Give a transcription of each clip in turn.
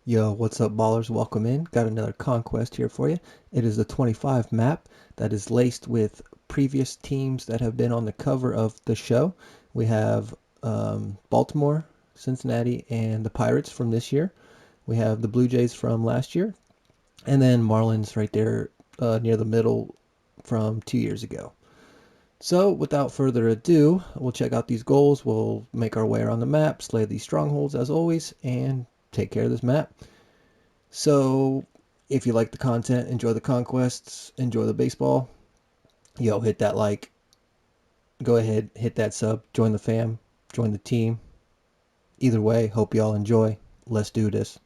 Yo, what's up, ballers? Welcome in. Got another Conquest here for you. It is the 25 map that is laced with previous teams that have been on the cover of the show. We have Baltimore, Cincinnati, and the Pirates from this year. We have the Blue Jays from last year, and then Marlins right there near the middle from 2 years ago. So, without further ado, we'll check out these goals. We'll make our way around the map, slay these strongholds as always, and take care of this map. So, if you like the content, enjoy the conquests, enjoy the baseball, yo, hit that like, go ahead, hit that sub, join the fam, join the team. Either way, hope y'all enjoy. Let's do this.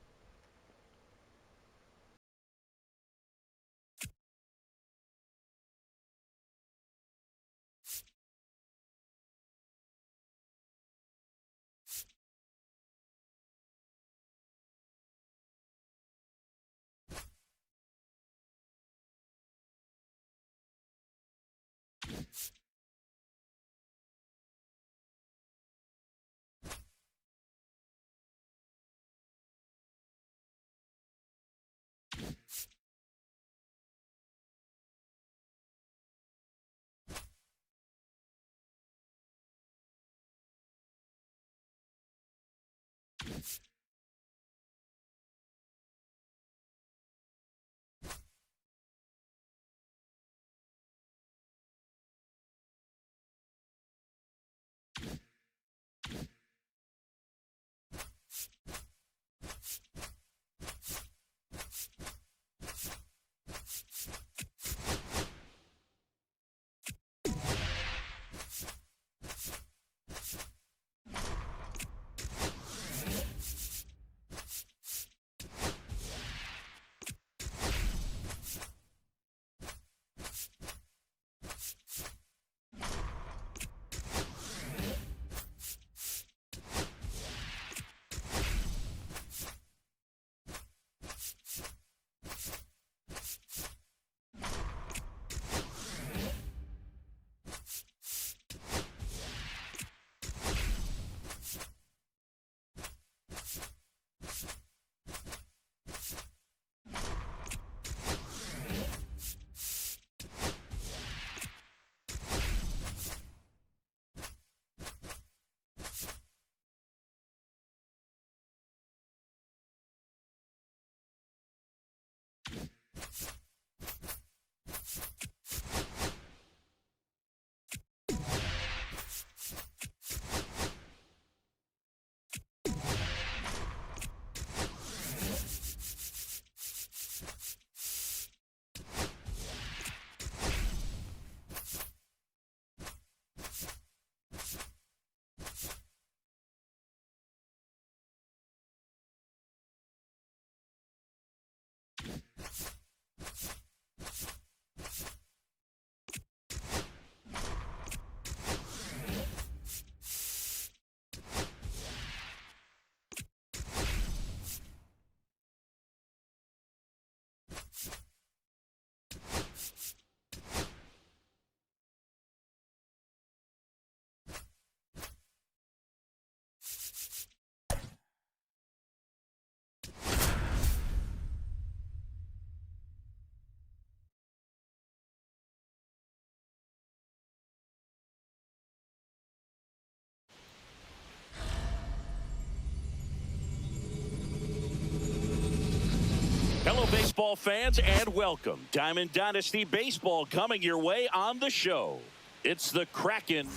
Hello, baseball fans, and welcome. Diamond Dynasty Baseball coming your way on the show. It's the Kraken.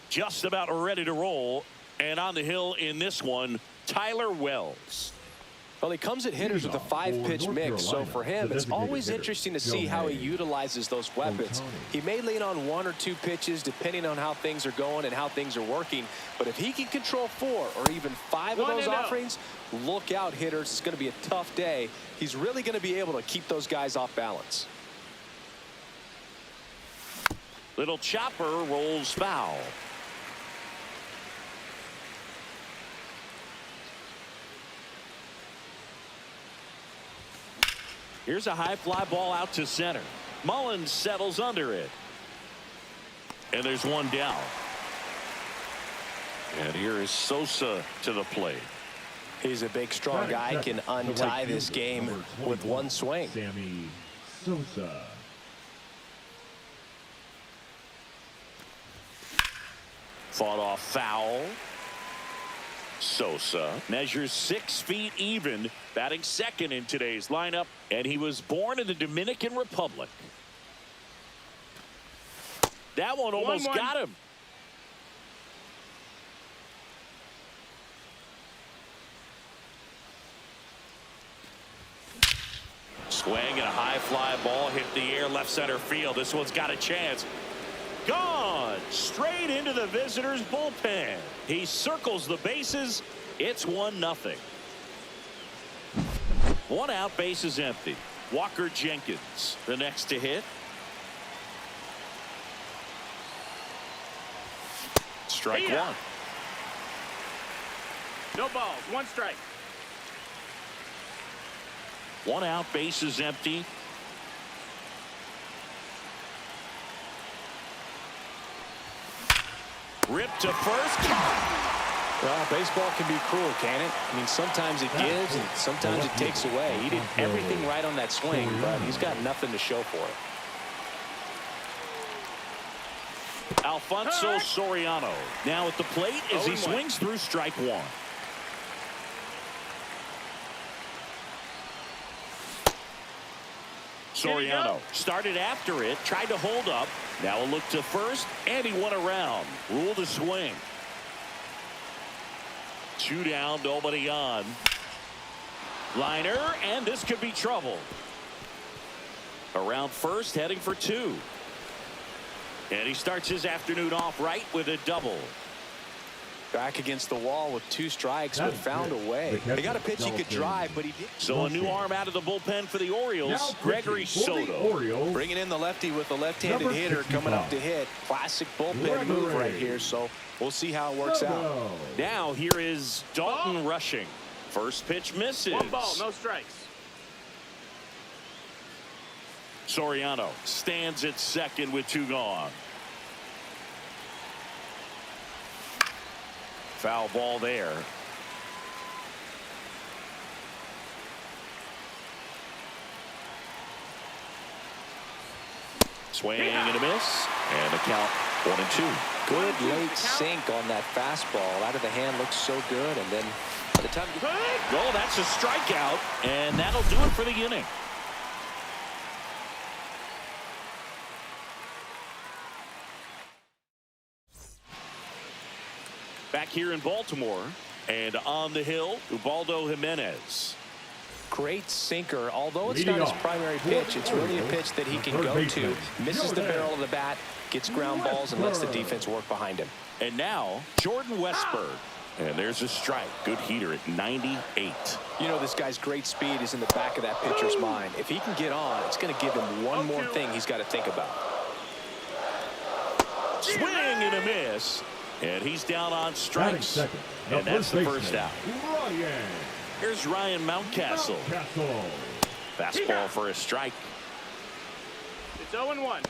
Just about ready to roll. And on the hill in this one, Tyler Wells. Well, he comes at hitters with a 5-pitch mix, so for him, it's always interesting to see how he utilizes those weapons. He may lean on 1 or 2 pitches depending on how things are going and how things are working, but if he can control 4 or even 5 of those offerings, look out, hitters. It's going to be a tough day. He's really going to be able to keep those guys off balance. Little chopper rolls foul. Here's a high fly ball out to center. Mullins settles under it. And there's one down. And here is Sosa to the plate. He's a big, strong guy, can untie this game with one swing. Sammy Sosa. Fought off foul. Sosa measures 6 feet even, batting second in today's lineup, and he was born in the Dominican Republic. That one almost got him. Swing and a high fly ball hit the air left center field. This one's got a chance. Gone straight into the visitors' bullpen. He circles the bases. It's 1-0. 1 out, bases empty. Walker Jenkins the next to hit. Strike one. No balls, 1 strike. 1 out, bases empty. Ripped to first. Well, baseball can be cruel, can it? I mean, sometimes it gives and sometimes it takes away. He did everything right on that swing, but he's got nothing to show for it. Alfonso Soriano now at the plate as he swings through strike one. Soriano started after it, tried to hold up. Now a look to first, and he went around. Ruled a swing. 2 down, nobody on. Liner, and this could be trouble. Around first, heading for 2. And he starts his afternoon off right with a double. Back against the wall with 2 strikes, but found a way. They got a pitch he could drive, but he didn't. So a new arm out of the bullpen for the Orioles, Gregory Soto. Bringing in the lefty with a left-handed hitter coming up to hit. Classic bullpen move right here, so we'll see how it works out. Now here is Dalton rushing. First pitch misses. 1 ball, no strikes. Soriano stands at second with 2 gone. Foul ball there. Swing and a miss, and the count 1-2. Good late sink on that fastball. Out of the hand looks so good, and then by the time you well, that's a strikeout, and that'll do it for the inning. Back here in Baltimore, and on the hill, Ubaldo Jimenez. great sinker. Although it's not his primary pitch, it's really a pitch that he can go to. Misses the barrel of the bat, gets ground balls, and lets the defense work behind him. And now, Jordan Westburg. And there's a strike. Good heater at 98. You know, this guy's great speed is in the back of that pitcher's mind. If he can get on, it's going to give him one more thing he's got to think about. Swing and a miss. And he's down on strikes. And that's the first out. Here's Ryan Mountcastle. Fastball for a strike. It's 0-1.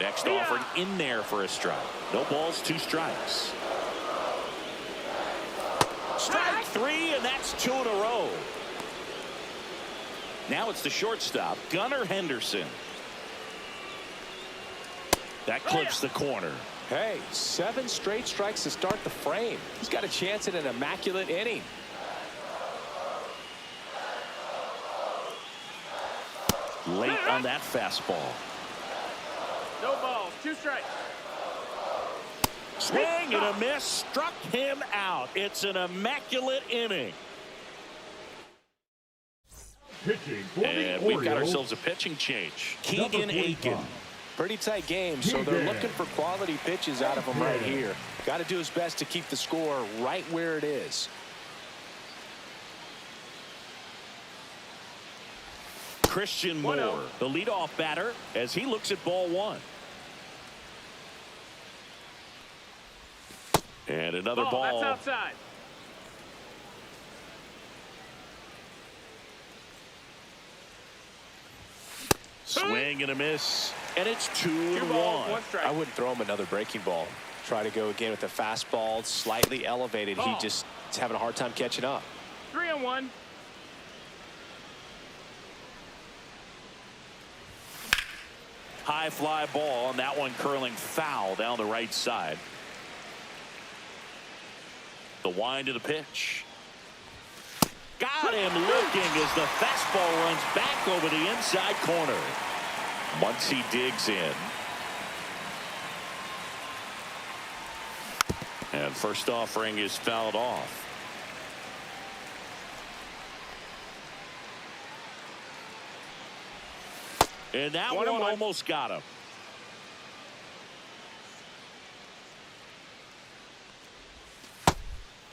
Next offering in there for a strike. No balls, 2 strikes. Strike 3, and that's 2 in a row. Now it's the shortstop, Gunnar Henderson. That clips the corner. Hey, 7 straight strikes to start the frame. He's got a chance at an immaculate inning. Late on that fastball. No balls, 2 strikes. Swing and a miss, struck him out. It's an immaculate inning. And we've got ourselves a pitching change. Keegan Aiken. Pretty tight game, so they're looking for quality pitches out of him right here. Got to do his best to keep the score right where it is. Christian Moore, the leadoff batter, as he looks at ball 1. And another ball. That's outside. Swing and a miss. And it's 2 balls, 2-1. 1 strike. I wouldn't throw him another breaking ball. Try to go again with the fastball, slightly elevated. Ball. He just is having a hard time catching up. 3-1. High fly ball, and that one curling foul down the right side. The wind of the pitch. Got him looking as the fastball runs back over the inside corner. Muncy digs in. And first offering is fouled off. And that one 1-1. almost got him.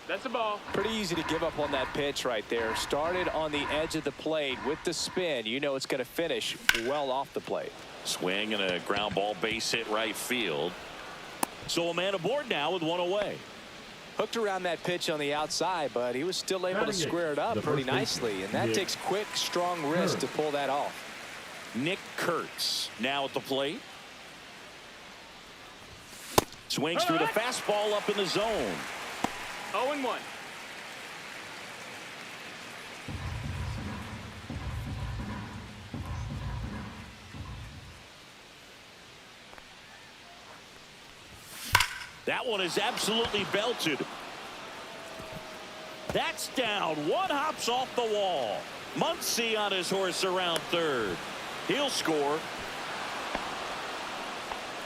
That's a ball. Pretty easy to give up on that pitch right there. Started on the edge of the plate with the spin. You know it's going to finish well off the plate. Swing and a ground ball, base hit right field. So a man aboard now with one away. Hooked around that pitch on the outside, but he was still able to square it up pretty nicely. And that takes quick, strong wrist to pull that off. Nick Kurtz now at the plate. Swings through the fastball up in the zone. 0-1. That one is absolutely belted. That's down. One hops off the wall. Muncy on his horse around third. He'll score.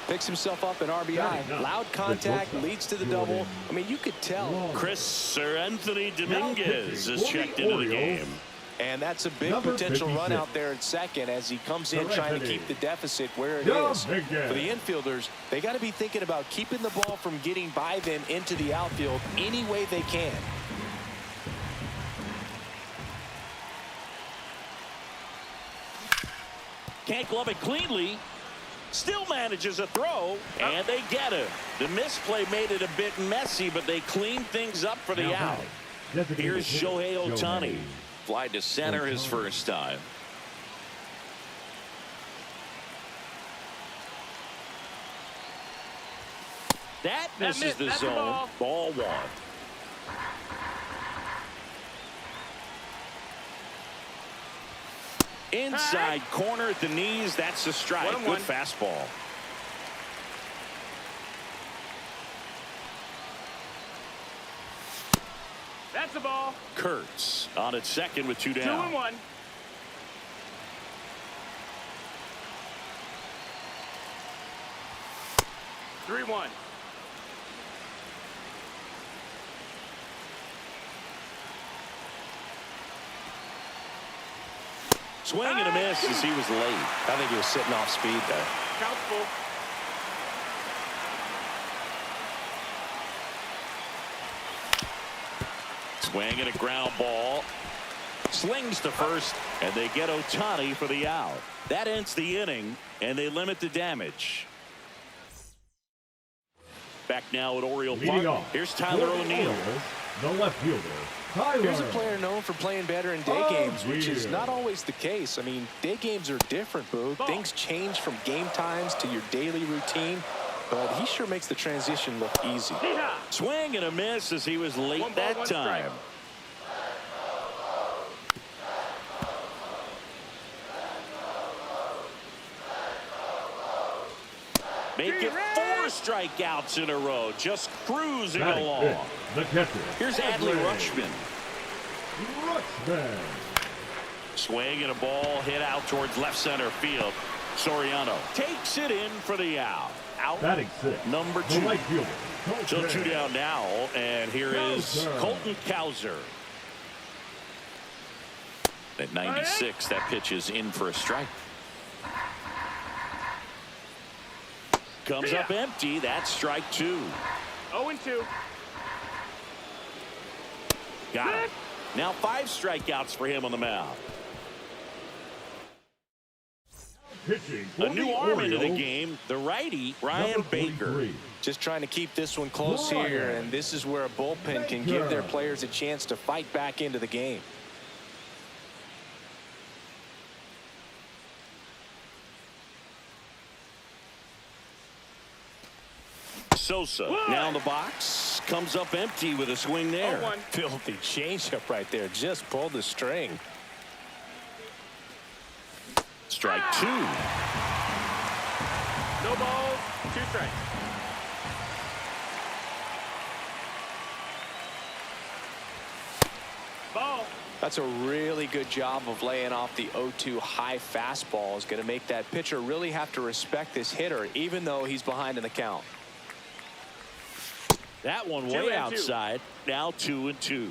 Picks himself up an RBI. Loud contact leads to the double. I mean, you could tell. Chris Sir Anthony Dominguez is checked into the game. And that's a big potential run out there at second as he comes in trying to keep the deficit where it is. For the infielders, they got to be thinking about keeping the ball from getting by them into the outfield any way they can. Can't glove it cleanly. Still manages a throw, and they get him. The misplay made it a bit messy, but they cleaned things up for the out. Here's Shohei Ohtani. Fly to center his first time. That misses the zone. Ball one. Inside corner at the knees. That's the strike. Good fastball. That's a ball. Kurtz on at second with 2 down. 2-1. Three-1. Swing and a miss as he was late. I think he was sitting off speed there. Count full. Swing and a ground ball. Slings to first, and they get Ohtani for the out. That ends the inning, and they limit the damage. Back now at Oriole Park. Here's Tyler O'Neill. The left fielder, Tyler. Here's a player known for playing better in day games, which is not always the case. I mean, day games are different, Boo. Things change from game times to your daily routine, but he sure makes the transition look easy. Swing and a miss as he was late that time. Make it 4 strikeouts in a row, just cruising along. The catcher. Here's Adley Rutschman. Rutschman. Swing and a ball hit out towards left center field. Soriano takes it in for the out. Out. Batting 6. Number 2. The right fielder. So 2 down now, and here is Colton Cowser. At 96, that pitch is in for a strike. Comes up empty. That's strike 2. 0-2. Got it. Now 5 strikeouts for him on the mound. A new arm into the game, the righty, Ryan Baker. Just trying to keep this one close here, and this is where a bullpen can give their players a chance to fight back into the game. Sosa now in the box, comes up empty with a swing there. 0-1. Filthy changeup right there. Just pulled the string. Strike two. No balls, 2 strikes. Ball. That's a really good job of laying off the 0-2 high fastball. Is going to make that pitcher really have to respect this hitter, even though he's behind in the count. That one 2-2. way outside. Now 2-2.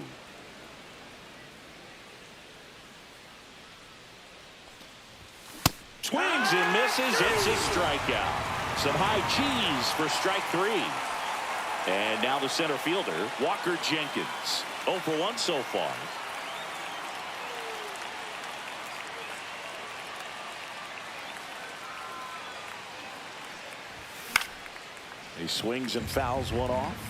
Swings and misses. It's a strikeout. Some high cheese for strike 3. And now the center fielder, Walker Jenkins. 0 for 1 so far. He swings and fouls one off.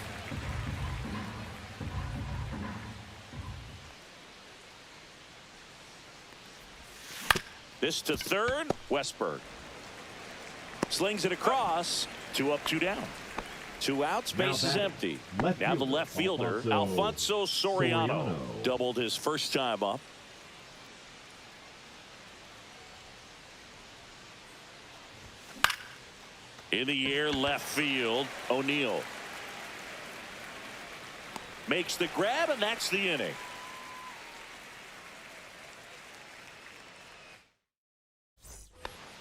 This to third. Westberg slings it across. 2 up, 2 down. 2 outs. Base is empty. Now the left fielder, Alfonso Soriano, doubled his first time up. In the air, left field. O'Neill makes the grab, and that's the inning.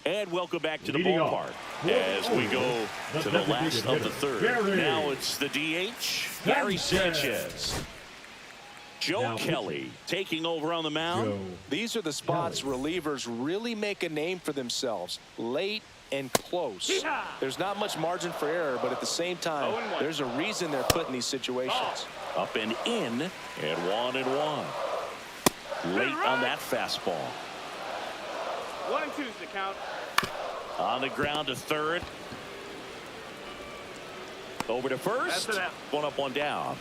And welcome back to the ballpark as we go to the last of the third. Now it's the DH, Gary Sanchez. Joe Kelly taking over on the mound. These are the spots relievers really make a name for themselves. Late and close. There's not much margin for error, but at the same time, there's a reason they're put in these situations. Up and in, and 1-1. Late on that fastball. 1-2 is the count. On the ground to third. Over to first. 1 up, 1 down.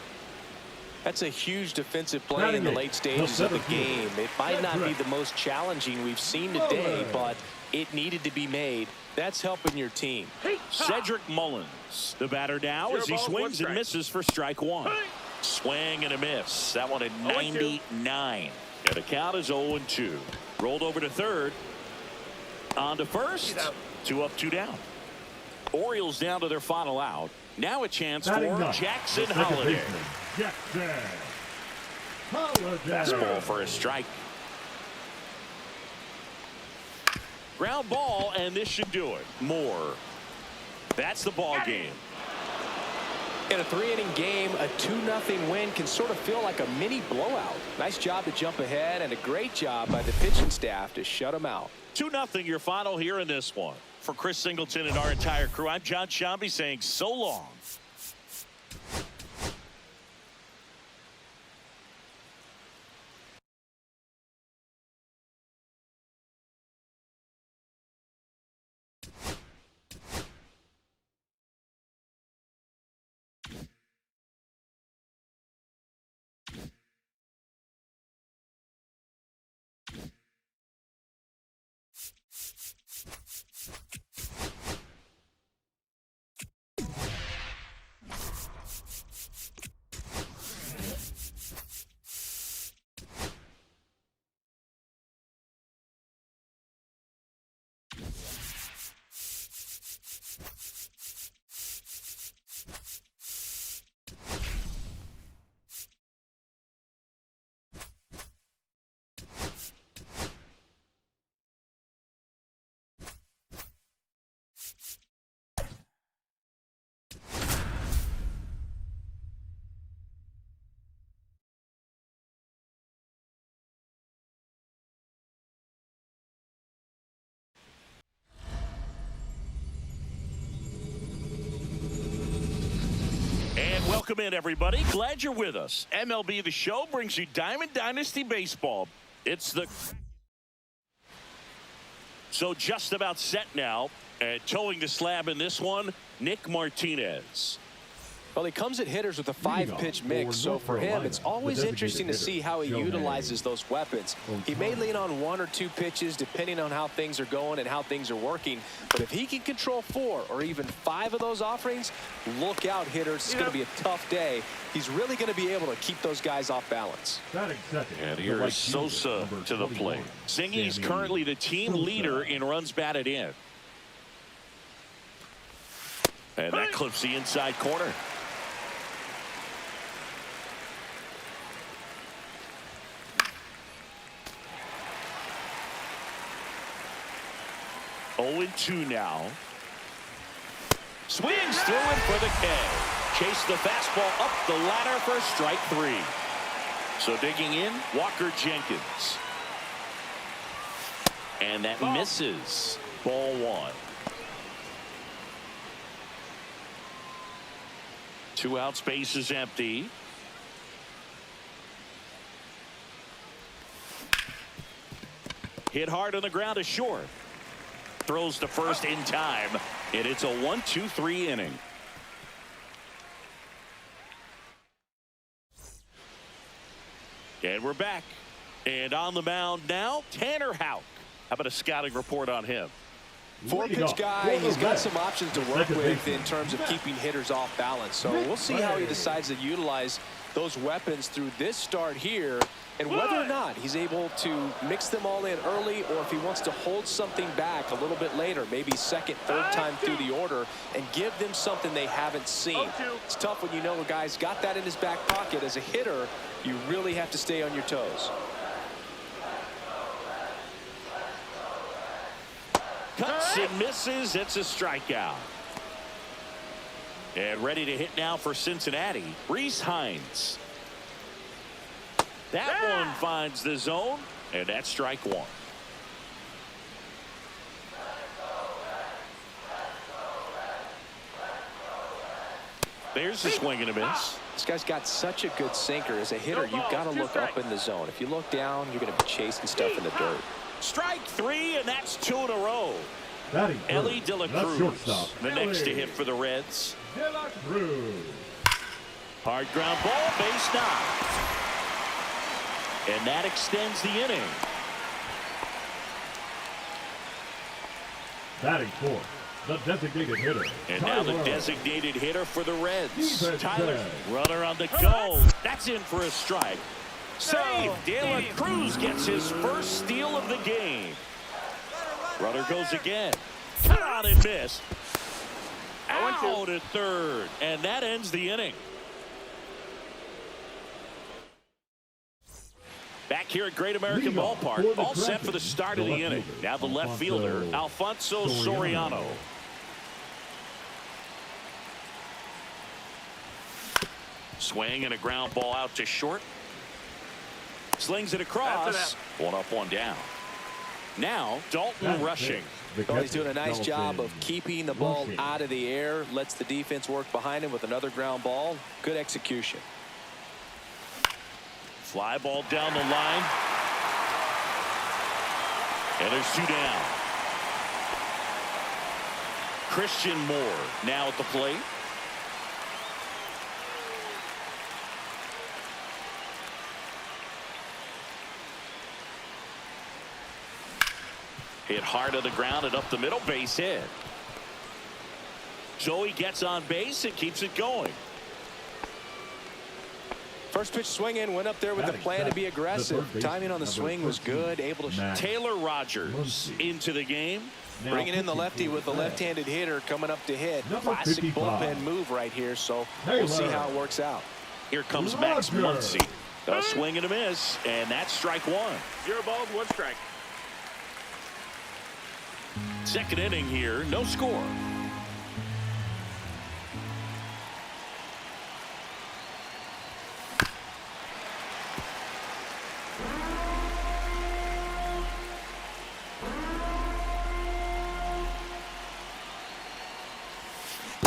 That's a huge defensive play in the late stages of the game. It might not be the most challenging we've seen today, but it needed to be made. That's helping your team. Cedric Mullins, the batter now, as he swings and misses for strike 1. Swing and a miss. That one at 99. And the count is 0-2. Rolled over to third. On to first. 2 up, 2 down. Orioles down to their final out. Now a chance for Jackson Holliday. Fastball for a strike. Ground ball, and this should do it. Moore. That's the ball game. In a 3-inning game, a 2-0 win can sort of feel like a mini blowout. Nice job to jump ahead, and a great job by the pitching staff to shut them out. 2-0 your final here in this one. For Chris Singleton and our entire crew, I'm John Shambi saying so long. Welcome in, everybody. Glad you're with us. MLB The Show brings you Diamond Dynasty Baseball. It's the... So just about set now. And towing the slab in this one, Nick Martinez. Well, he comes at hitters with a 5-pitch mix, so for him, it's always interesting to see how he utilizes those weapons. He may lean on 1 or 2 pitches depending on how things are going and how things are working, but if he can control 4 or even 5 of those offerings, look out, hitters. It's going to be a tough day. He's really going to be able to keep those guys off balance. And here is Sosa to the plate. Singy's currently the team leader in runs batted in. And that clips the inside corner. Oh, 2 now. Swings through it for the K. Chase the fastball up the ladder for strike 3. So digging in, Walker Jenkins. And that misses. Ball 1. 2 outs, base is empty. Hit hard on the ground to short. Throws to first in time, and it's a 1-2-3 inning. And we're back. And on the mound now, Tanner Houck. How about a scouting report on him? 4-pitch guy. He's got some options to work with in terms of keeping hitters off balance. So we'll see how he decides to utilize those weapons through this start here, and whether or not he's able to mix them all in early, or if he wants to hold something back a little bit later, maybe second, third time through the order, and give them something they haven't seen. It's tough when you know a guy's got that in his back pocket. As a hitter, you really have to stay on your toes. Cuts and misses. It's a strikeout. And ready to hit now for Cincinnati, Rhys Hines. That one finds the zone, and that's strike 1. There's the swing and a miss. This guy's got such a good sinker. As a hitter, you've got to look up in the zone. If you look down, you're going to be chasing stuff in the dirt. Strike 3, and that's 2 in a row. Ellie De La Cruz, the next to hit for the Reds. Hard ground ball, base knocked. And that extends the inning. Batting fourth, the designated hitter. And now the designated hitter for the Reds. Tyler, runner on the go. That's in for a strike. Save. De La Cruz gets his first steal of the game. Runner goes again. Cut out and miss. Out at third. And that ends the inning. Back here at Great American Ballpark, all set for the start of the inning. Now the left fielder, Alfonso Soriano. Swing and a ground ball out to short. Slings it across. 1 up, 1 down. Now Dalton rushing. Well, he's doing a nice job of keeping the ball out of the air. Lets the defense work behind him with another ground ball. Good execution. Fly ball down the line. And there's 2 down. Christian Moore now at the plate. Hit hard to the ground and up the middle, base hit. Joey gets on base and keeps it going. First pitch swing in, went up there with the plan to be aggressive. Timing on the swing was good, able to. Taylor Rogers into the game. Bringing in the lefty with the left-handed hitter coming up to hit. Classic bullpen move right here, so we'll see how it works out. Here comes Max Muncy. A swing and a miss, and that's strike 1. 0 balls, 1 strike. Second inning here, no score.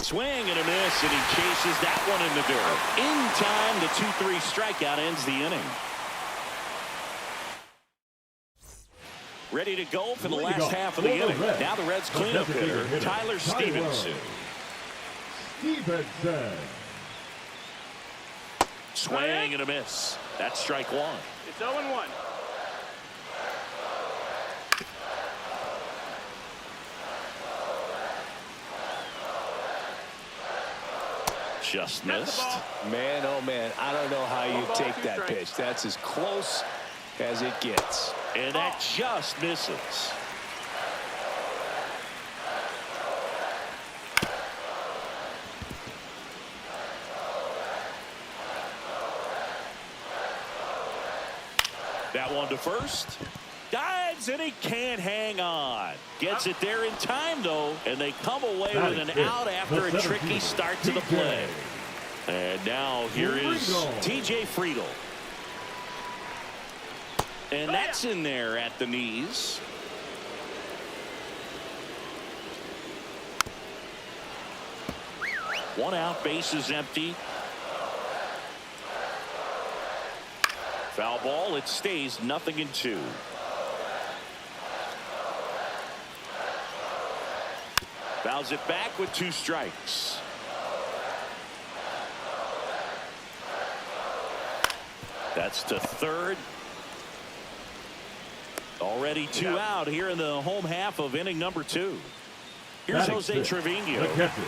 Swing and a miss, and he chases that one in the dirt. In time, the 2-3 strikeout ends the inning. Ready to go for the last half of the inning. Now the Reds cleanup hitter, Tyler Stevenson. Swing and a miss. That's strike one. It's 0-1. Just Got the missed. ball. Man, oh man, I don't know how you Ball, take 2 that strikes. pitch. That's as close as it gets. And that just misses. That one to first. Dives and he can't hang on. Gets it there in time though, and they come away with an out after a tricky start to the play. And now here is TJ Friedel. And that's in there at the knees. One out, base is empty. Foul ball, it stays 0-2. Fouls it back with 2 strikes. That's to third. Already 2 out here in the home half of inning number 2. Here's Jose Trevino.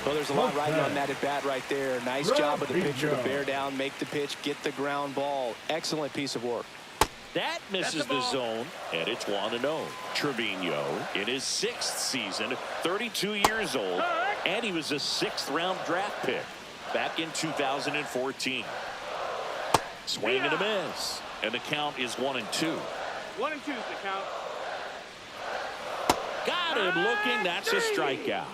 Well, there's a lot riding on that at bat right there. Nice job of the pitcher to bear down, make the pitch, get the ground ball. Excellent piece of work. That misses the zone, and it's 1-0. Trevino in his 6th season, 32 years old, and he was a 6th-round draft pick back in 2014. Swing and a miss, and the count is 1-2. 1-2 is the count. Got him looking. That's a strikeout.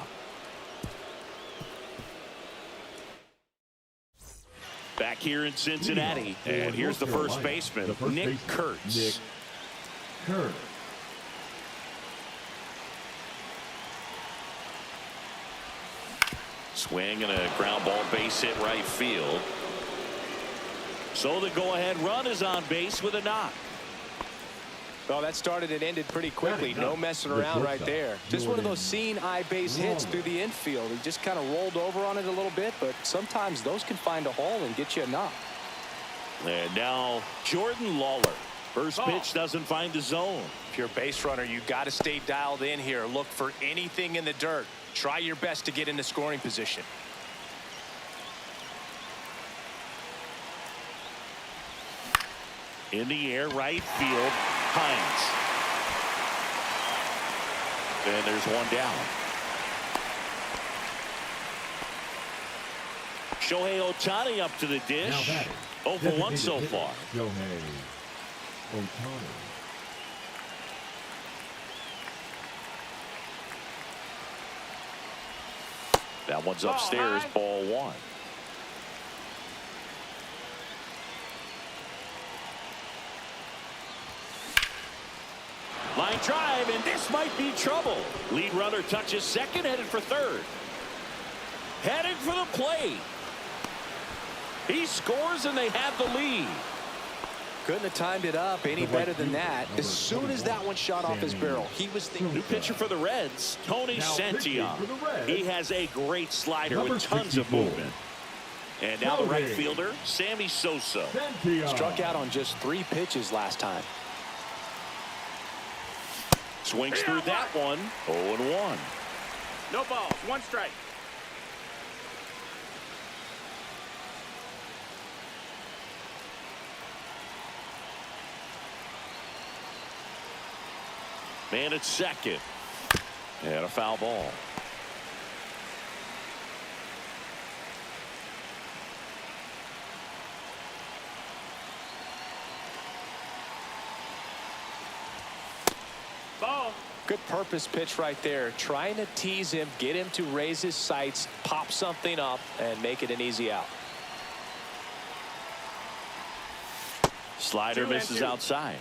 Back here in Cincinnati, and here's the first baseman, Nick Kurtz. Swing and a ground ball base hit right field. So the go-ahead run is on base with a knock. Well, that started and ended pretty quickly. No messing around right there. Just one of those seeing eye base hits through the infield. He just kind of rolled over on it a little bit, but sometimes those can find a hole and get you a knock. And now Jordan Lawler. First pitch doesn't find the zone. If you're a base runner, you got to stay dialed in here. Look for anything in the dirt. Try your best to get into scoring position. In the air, right field, Hines. And there's one down. Shohei Ohtani up to the dish. 0 for 1 so far. That one's upstairs, ball 1. Line drive, and this might be trouble. Lead runner touches second, headed for third. Headed for the plate. He scores, and they have the lead. Couldn't have timed it up any better than that. As soon as that one shot off his barrel, he was thinking. New pitcher for the Reds, Tony Santillan. He has a great slider with tons of movement. And now the right fielder, Sammy Sosa. Struck out on just 3 pitches last time. Swings through that one. 0-1. No balls. 1 strike. Man at second. And a foul ball. Ball. Good purpose pitch right there. Trying to tease him, get him to raise his sights, pop something up, and make it an easy out. Slider misses outside.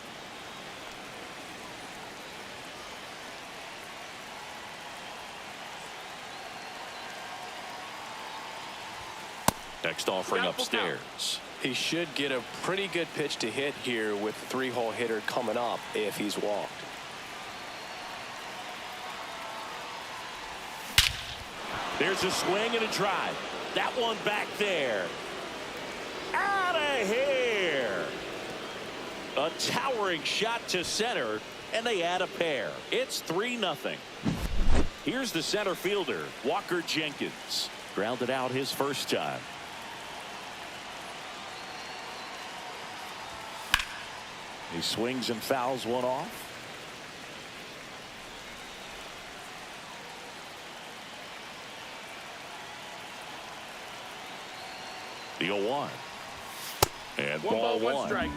Next offering upstairs. He should get a pretty good pitch to hit here with the 3-hole hitter coming up if he's walked. There's a swing and a drive. That one back there. Out of hair. A towering shot to center, and they add a pair. It's 3-0. Here's the center fielder, Walker Jenkins. Grounded out his first time. He swings and fouls one off. The 0-1. And ball one. Strike.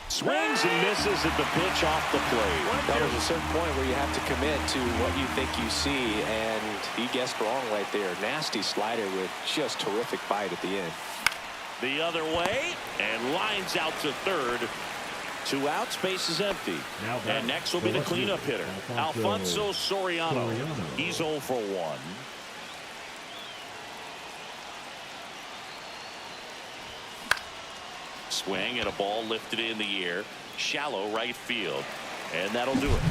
Swings and misses at the pitch off the plate. There's a certain point where you have to commit to what you think you see, and he guessed wrong right there. Nasty slider with just terrific bite at the end. The other way, and lines out to third. 2 outs, base is empty. And next will be the cleanup hitter, Alfonso Soriano. He's 0 for 1. Swing and a ball lifted in the air, shallow right field, and that'll do it.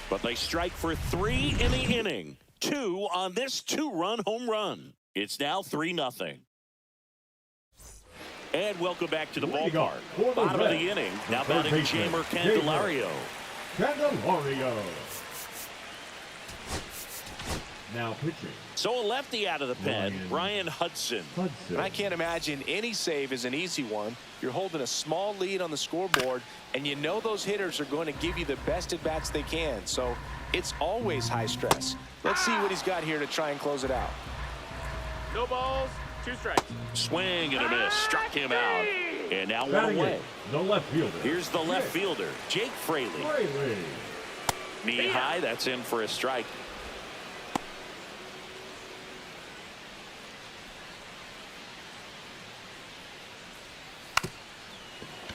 But they strike for 3 in the inning. 2 on this 2-run home run. It's now 3-0. And welcome back to the ballpark. Bottom of the inning. Now batting Jamer Candelario. Now pitching. So a lefty out of the pen, Ryan Hudson. I can't imagine any save is an easy one. You're holding a small lead on the scoreboard, and you know those hitters are going to give you the best at-bats they can. So it's always high stress. Let's see what he's got here to try and close it out. No balls, 2 strikes. Swing and a miss. Struck him out. And now one away. The left fielder. Here's the left fielder, Jake Fraley. Knee high, that's in for a strike.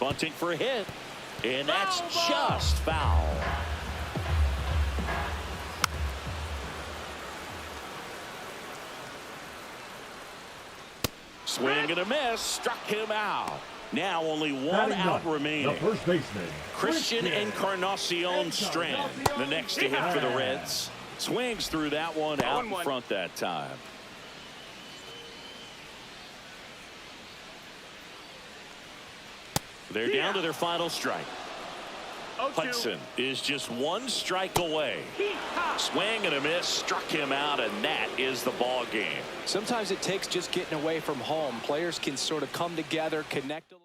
Bunting for a hit, and that's just foul. Swing and a miss, struck him out. Now only 1 out remaining. The first baseman, Christian Encarnacion Strand, the next to hit for the Reds. Swings through that one out in front that time. They're down to their final strike. Hudson is just 1 strike away. Swing and a miss, struck him out, and that is the ball game. Sometimes it takes just getting away from home. Players can sort of come together, connect a little.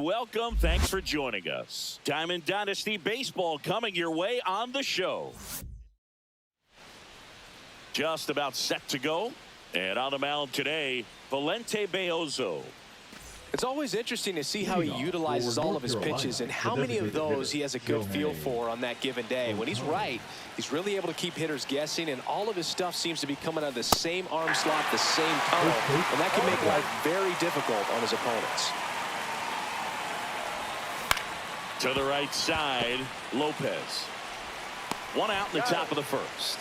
welcome. Thanks for joining us. Diamond Dynasty Baseball coming your way on the show. Just about set to go. And on the mound today, Valente Beozo. It's always interesting to see how he utilizes all of his pitches and how many of those he has a good feel for on that given day. When he's right, he's really able to keep hitters guessing, and all of his stuff seems to be coming out of the same arm slot, the same tunnel, and that can make life very difficult on his opponents. To the right side, Lopez. One out in the top of the first.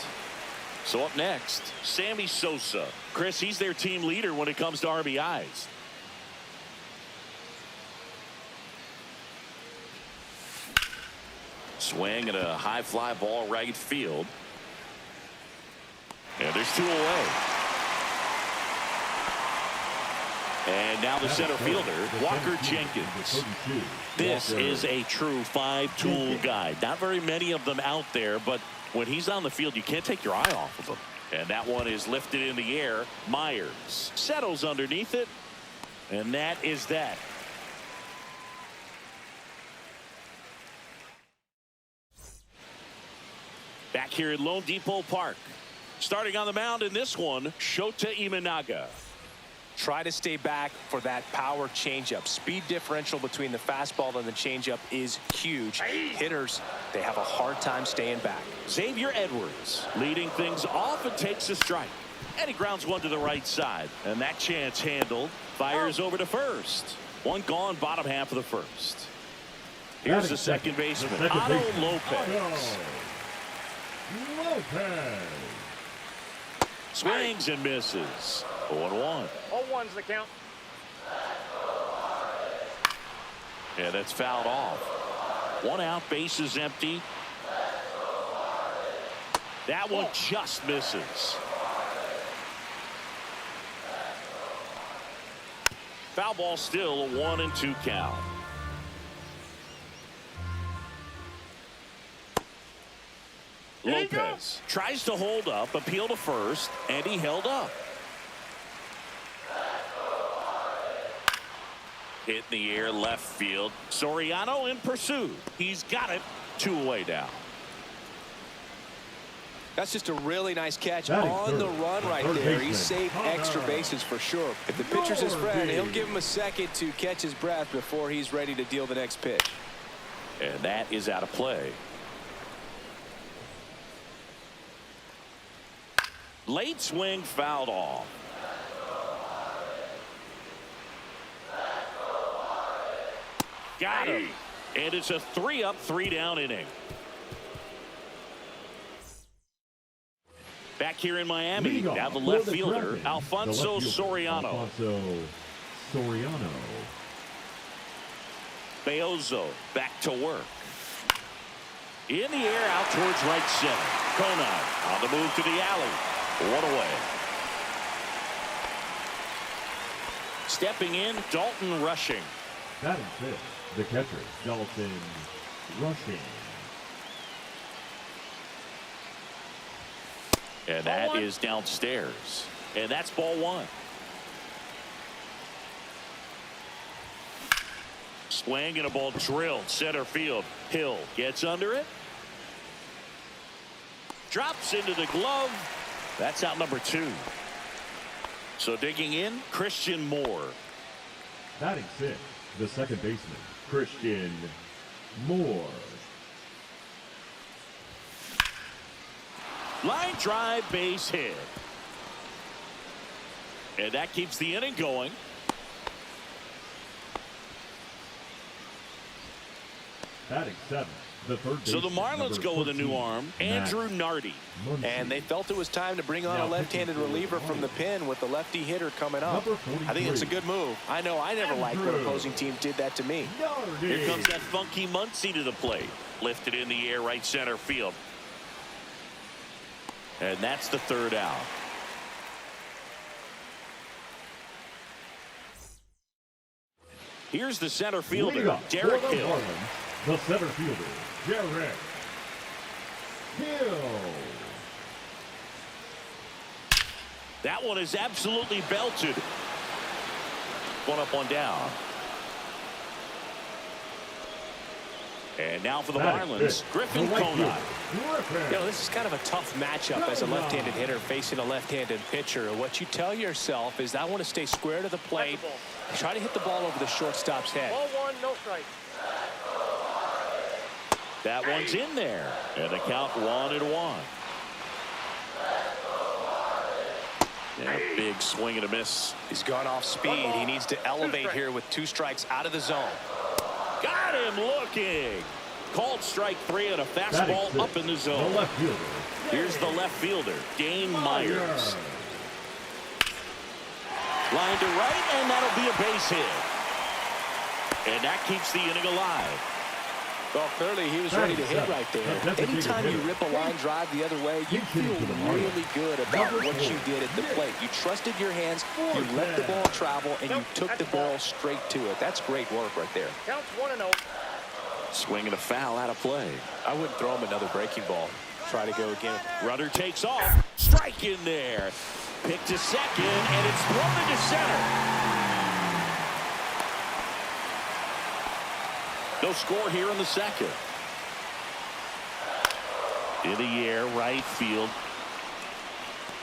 So up next, Sammy Sosa. Chris, he's their team leader when it comes to RBIs. Swing and a high fly ball right field. And there's 2 away. And now the center fielder, Walker Jenkins. This is a true 5-tool guy. Not very many of them out there, but when he's on the field, you can't take your eye off of him. And that one is lifted in the air. Myers settles underneath it. And that is that. Back here at Lone Depot Park. Starting on the mound in this one, Shota Imanaga. Try to stay back for that power changeup. Speed differential between the fastball and the changeup is huge. Hitters, they have a hard time staying back. Xavier Edwards leading things off and takes a strike. And he grounds one to the right side. And that chance handled. Fires over to first. One gone, bottom half of the first. Here's the second baseman, Otto Lopez. Swings and misses. 0-1. 0-1's the count. Yeah, that's fouled off. One out, bases empty. That one just misses. Foul ball still, a 1-2 count. Lopez tries to hold up, appeal to first, and he held up. Hit in the air, left field. Soriano in pursuit. He's got it. 2 away now. That's just a really nice catch on the run right there. He saved extra bases for sure. If the pitcher's his friend, he'll give him a second to catch his breath before he's ready to deal the next pitch. And that is out of play. Late swing fouled off. Got him. And it's a 3-up, 3-down inning. Back here in Miami, now the left fielder, Alfonso Soriano. Beozo back to work. In the air, out towards right center. Conine on the move to the alley. 1 away. Stepping in, Dalton Rushing. Batting fifth, the catcher, Dalton Rushing. And that is downstairs. And that's ball 1. Swing and a ball drilled center field. Hill gets under it. Drops into the glove. That's out number 2. So digging in, Christian Moore. Batting sixth, the second baseman, Christian Moore. Line drive, base hit. And that keeps the inning going. Batting seventh, the third So the baseman, Marlins go with a new arm, Andrew Nardi. And they felt it was time to bring on a left-handed reliever from the pen with the lefty hitter coming up. I think it's a good move. I know I never liked when opposing teams did that to me. Here comes that funky Muncy to the plate. Lifted in the air, right center field. And that's the 3rd out. Here's the center fielder, Derek Hill. Marlins, the center fielder, Derek Hill. That one is absolutely belted. 1 up, 1 down. And now for the Batting Marlins, fifth, Griffin the right Conant. fielder, You know, this is kind of a tough matchup as a left-handed hitter facing a left-handed pitcher. What you tell yourself is, I want to stay square to the plate, try to hit the ball over the shortstop's head. Ball one, no strike. That one's in there. And the count 1-1. Yeah, big swing and a miss. He's gone off speed. He needs to elevate here with 2 strikes out of the zone. Got him looking. Called strike 3 and a fastball up in the the zone. left fielder. Here's the left fielder, Dane Myers. Line to right, and that'll be a base hit. And that keeps the inning alive. Well, clearly he was ready to hit right there. Anytime you rip a line drive the other way, you feel really good about what you did at the plate. You trusted your hands, you let the ball travel, and you took the barrel straight to it. That's great work right there. Counts 1-0. Swing and a foul out of play. I wouldn't throw him another breaking ball. Try to go again. Runner takes off. Strike in there. Pick to second, and it's thrown into center. No score here in the second. In the air, right field.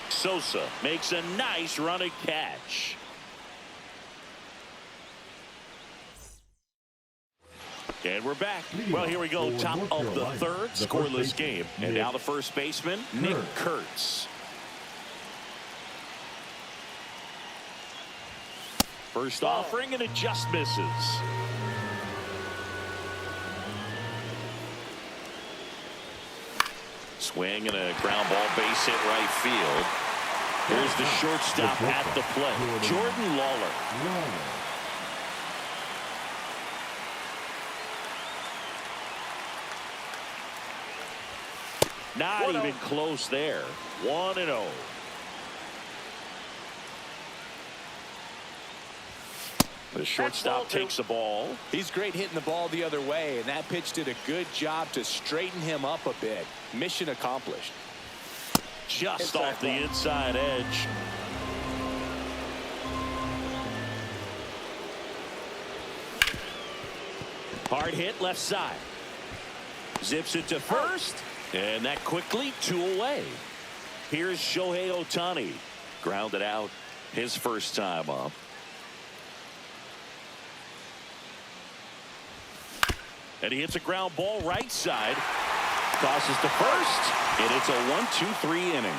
Sosa makes a nice running catch. And we're back. Well, here we go. Top of the third, scoreless game. And now the first baseman, Nick Kurtz. First offering, and it just misses. Swing and a ground ball, base hit right field. Here's the shortstop at the plate, Jordan Lawler. Not even close there. 1-0. The shortstop takes the ball. He's great hitting the ball the other way, and that pitch did a good job to straighten him up a bit. Mission accomplished. Just off the inside edge. Hard hit left side. Zips it to first, and that quickly 2 away. Here's Shohei Ohtani. Grounded out his first time up. And he hits a ground ball right side. Tosses to first, and it's a 1-2-3 inning.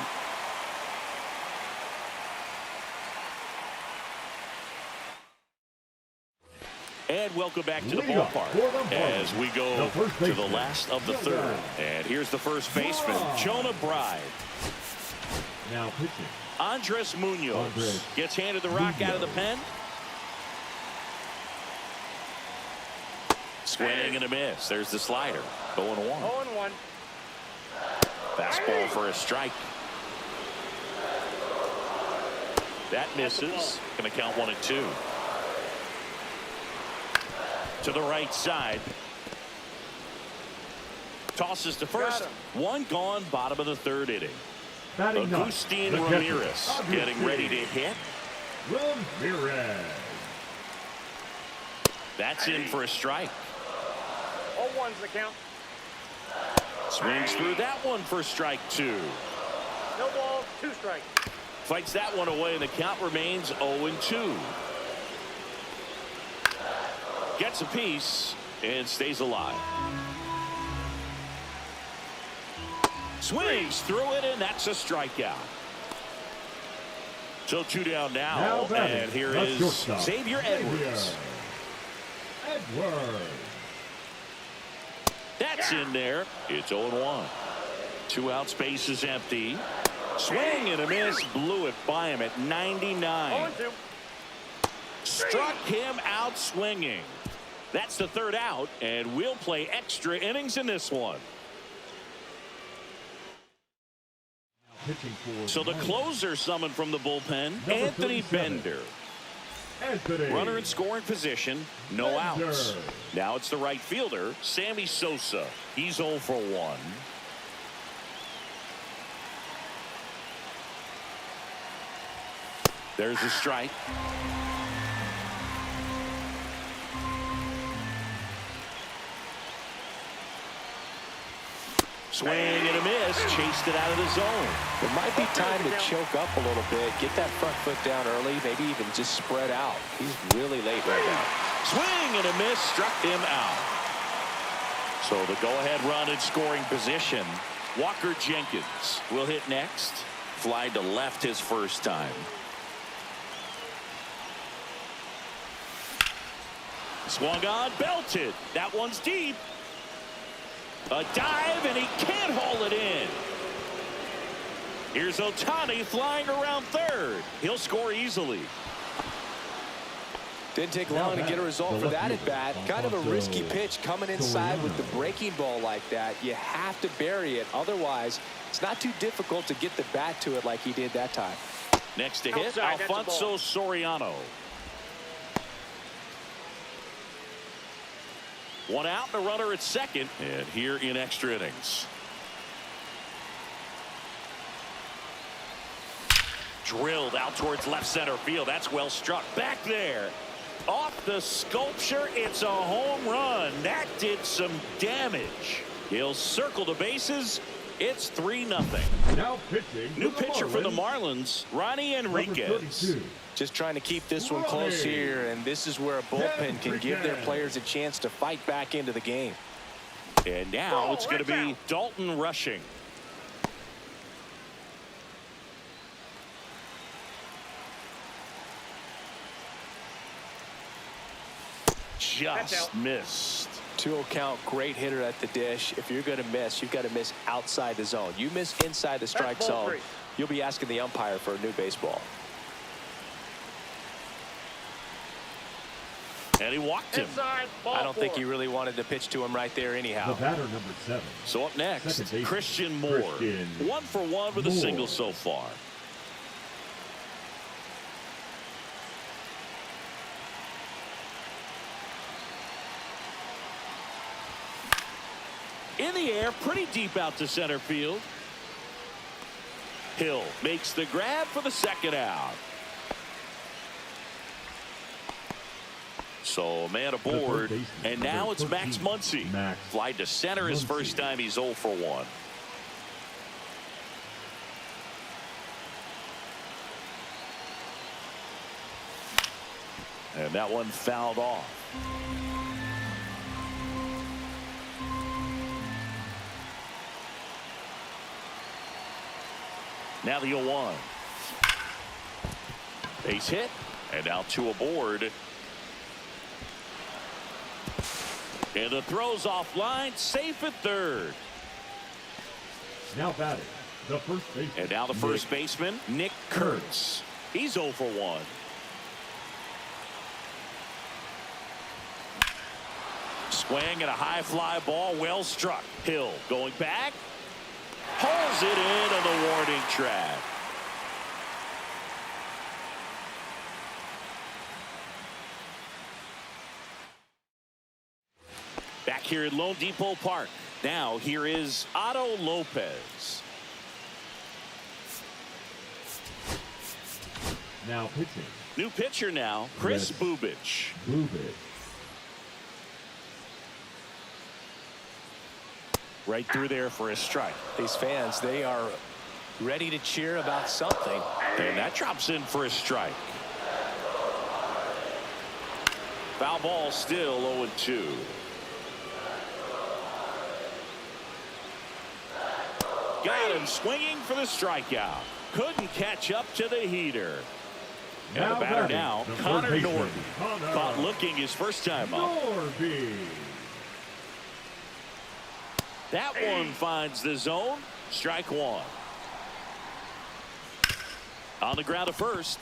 And welcome back to the ballpark as we go to the last of the third. And here's the first baseman, Jonah Bride. Now pitching. Andres Munoz gets handed the rock out of the pen. Swing and a miss. There's the slider. 0-1. 0-1. Fastball for a strike. That misses. Going to count 1-2. To the right side. Tosses to first. One gone, bottom of the third inning. Agustin Ramirez getting ready to hit. Ramirez. That's in for a strike. 0-1's the count. Swings through that one for strike 2. No ball, 2 strikes. Fights that one away, and the count remains 0-2. Gets a piece and stays alive. Swings through it, and that's a strikeout. So 2 down now and here is Xavier Edwards. That's in there. It's 0-1. 2 outs, base is empty. Swing and a miss. Blew it by him at 99. 0-2. Struck him out swinging. That's the third out, and we'll play extra innings in this one. So the closer summoned from the bullpen, Anthony Bender. Runner in scoring position, no outs. Now it's the right fielder, Sammy Sosa. He's 0 for 1. There's a strike. Swing and a miss. Chased it out of the zone. It might be time to choke up a little bit. Get that front foot down early. Maybe even just spread out. He's really late right now. Swing and a miss. Struck him out. So the go-ahead run in scoring position. Walker Jenkins will hit next. Fly to left his first time. Swung on, belted. That one's deep. A dive, and he can't haul it in. Here's Ohtani flying around third. He'll score easily. Didn't take long to get a result for that at bat. Kind of a risky pitch coming inside with the breaking ball like that. You have to bury it. Otherwise, it's not too difficult to get the bat to it like he did that time. Next to hit, Alfonso Soriano. One out and a runner at second. And here in extra innings. Drilled out towards left center field. That's well struck. Back there. Off the sculpture. It's a home run. That did some damage. He'll circle the bases. It's 3-0. Now pitching. New pitcher for the Marlins, Ronnie Enriquez. Just trying to keep this one close here, and this is where a bullpen can give their players a chance to fight back into the game. And now it's going to be Dalton rushing. Just missed. 2-0 count, great hitter at the dish. If you're going to miss, you've got to miss outside the zone. You miss inside the strike zone, you'll be asking the umpire for a new baseball. And he walked him. I don't think he really wanted to pitch to him right there anyhow. The batter number 7. So up next, Christian Moore. 1 for 1 with a single so far. In the air, pretty deep out to center field. Hill makes the grab for the second out. So a man aboard, and now it's Max Muncy. Fly to center his first time. He's 0 for 1. And that one fouled off. Now the 0-1. Base hit, and now 2 aboard. And the throw's offline, safe at third. Now batting, the first baseman. And now the first baseman, Nick Kurtz. He's 0 for 1. Swing and a high fly ball, well struck. Hill going back. Pulls it in on the warning track. Back here at Lone Depot Park. Now here is Otto Lopez. Now pitching. New pitcher now, Chris Bubich. Right through there for a strike. These fans, they are ready to cheer about something. And that drops in for a strike. Foul ball, still 0-2. Got him swinging for the strikeout. Couldn't catch up to the heater. And the batter now, Connor Norby. Caught looking his first time up. That one finds the zone. Strike 1. On the ground to first.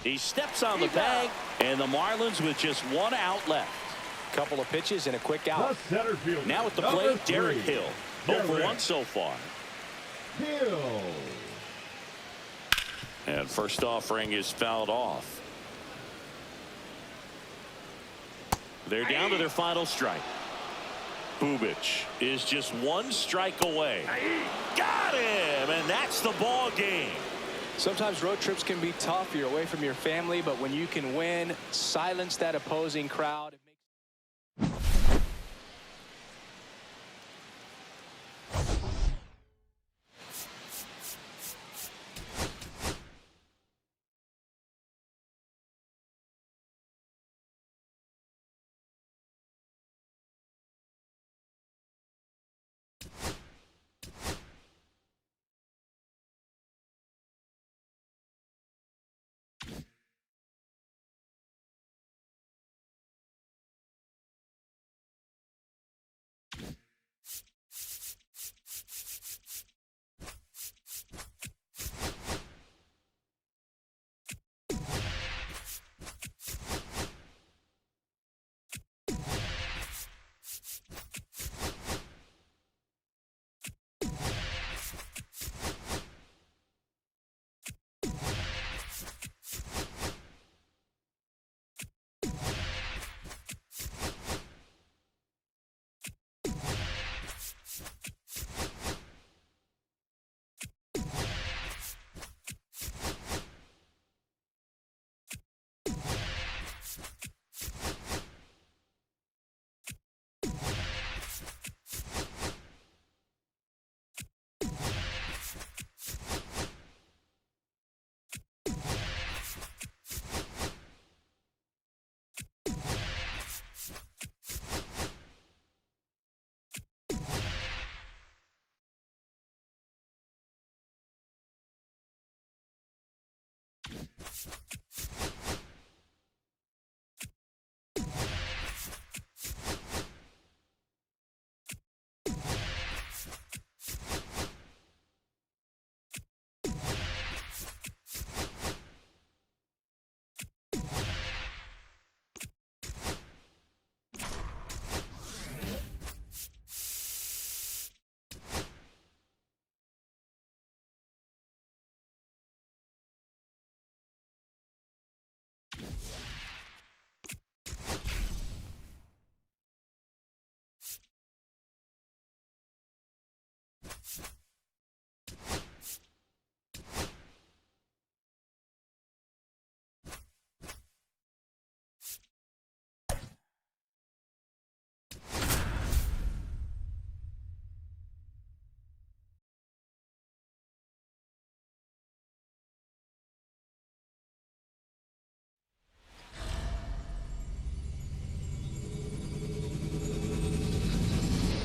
He steps on the bag, and the Marlins with just 1 out left. Couple of pitches and a quick out. Now at the plate, Derek Hill. 0 for 1 so far. Hill. And first offering is fouled off. They're down to their final strike. Bubich is just 1 strike away. Got him, and that's the ball game. Sometimes road trips can be tough. You're away from your family, but when you can win, silence that opposing crowd.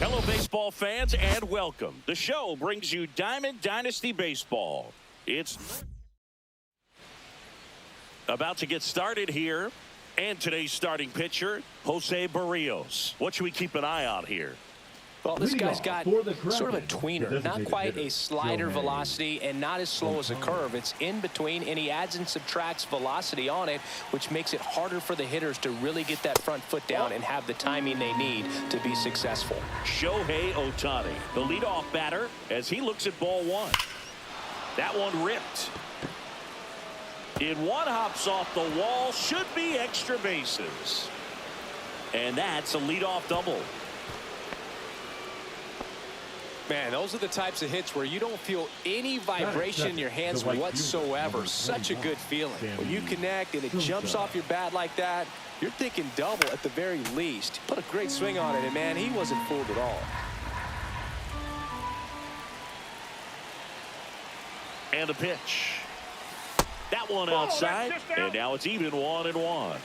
Hello, baseball fans, and welcome. The show brings you Diamond Dynasty Baseball. It's about to get started here. And today's starting pitcher, Jose Barrios. What should we keep an eye on here? Well, this guy's got sort of a tweener, not quite a slider velocity and not as slow as a curve. It's in between, and he adds and subtracts velocity on it, which makes it harder for the hitters to really get that front foot down and have the timing they need to be successful. Shohei Ohtani, the leadoff batter, as he looks at ball one. That one ripped. In one, hops off the wall, should be extra bases. And that's a leadoff double. Man, those are the types of hits where you don't feel any vibration in your hands whatsoever. Such a good feeling. When you connect and it jumps off your bat like that, you're thinking double at the very least. Put a great swing on it, and man, he wasn't fooled at all. And a pitch. That one outside, and now it's even 1-1.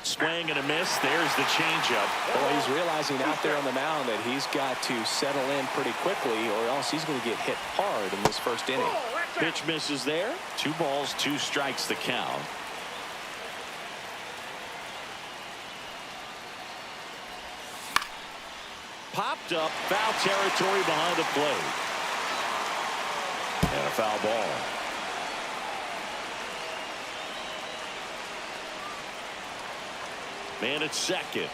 Swing and a miss. There's the changeup. Well, he's realizing out there on the mound that he's got to settle in pretty quickly, or else he's going to get hit hard in this first inning. Pitch misses there. 2 balls, 2 strikes the count. Popped up, foul territory behind the plate. And a foul ball. Man at second.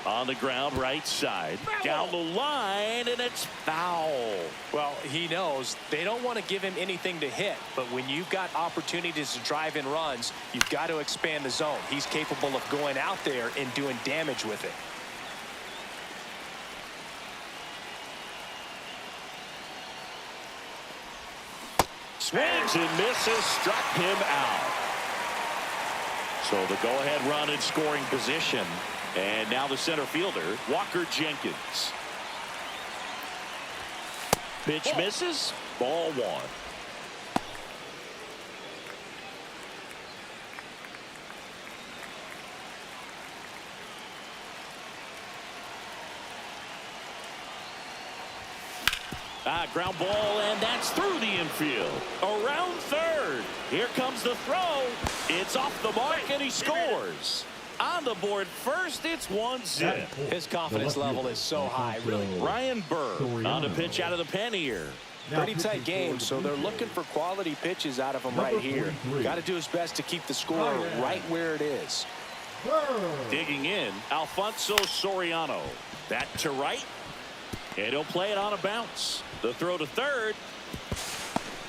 On the ground, right side. Down the line, and it's foul. Well, he knows they don't want to give him anything to hit, but when you've got opportunities to drive in runs, you've got to expand the zone. He's capable of going out there and doing damage with it. Swings and misses, struck him out. So the go-ahead run in scoring position. And now the center fielder, Walker Jenkins. Pitch misses, ball 1. Ground ball, and that's through the infield. Around third. Here comes the throw. It's off the mark, and he scores. On the board first, it's 1-0. His confidence level is so high, really. Ryan Burr on the pitch out of the pen here. Pretty tight game, so they're looking for quality pitches out of him right here. Got to do his best to keep the score right where it is. Digging in, Alfonso Soriano. That to right. And he'll play it on a bounce. The throw to third.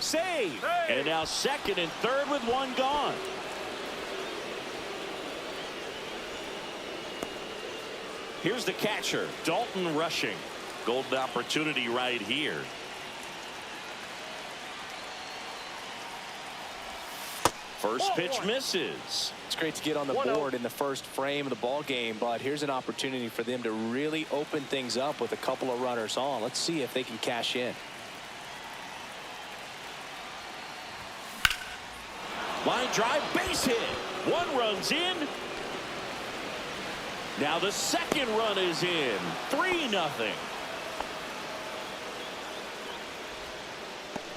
Save. And now second and third with 1 gone. Here's the catcher, Dalton Rushing. Golden opportunity right here. First pitch misses. It's great to get on the board in the first frame of the ball game, but here's an opportunity for them to really open things up with a couple of runners on. Let's see if they can cash in. Line drive, base hit. 1 run's in. Now the second run is in. 3-0.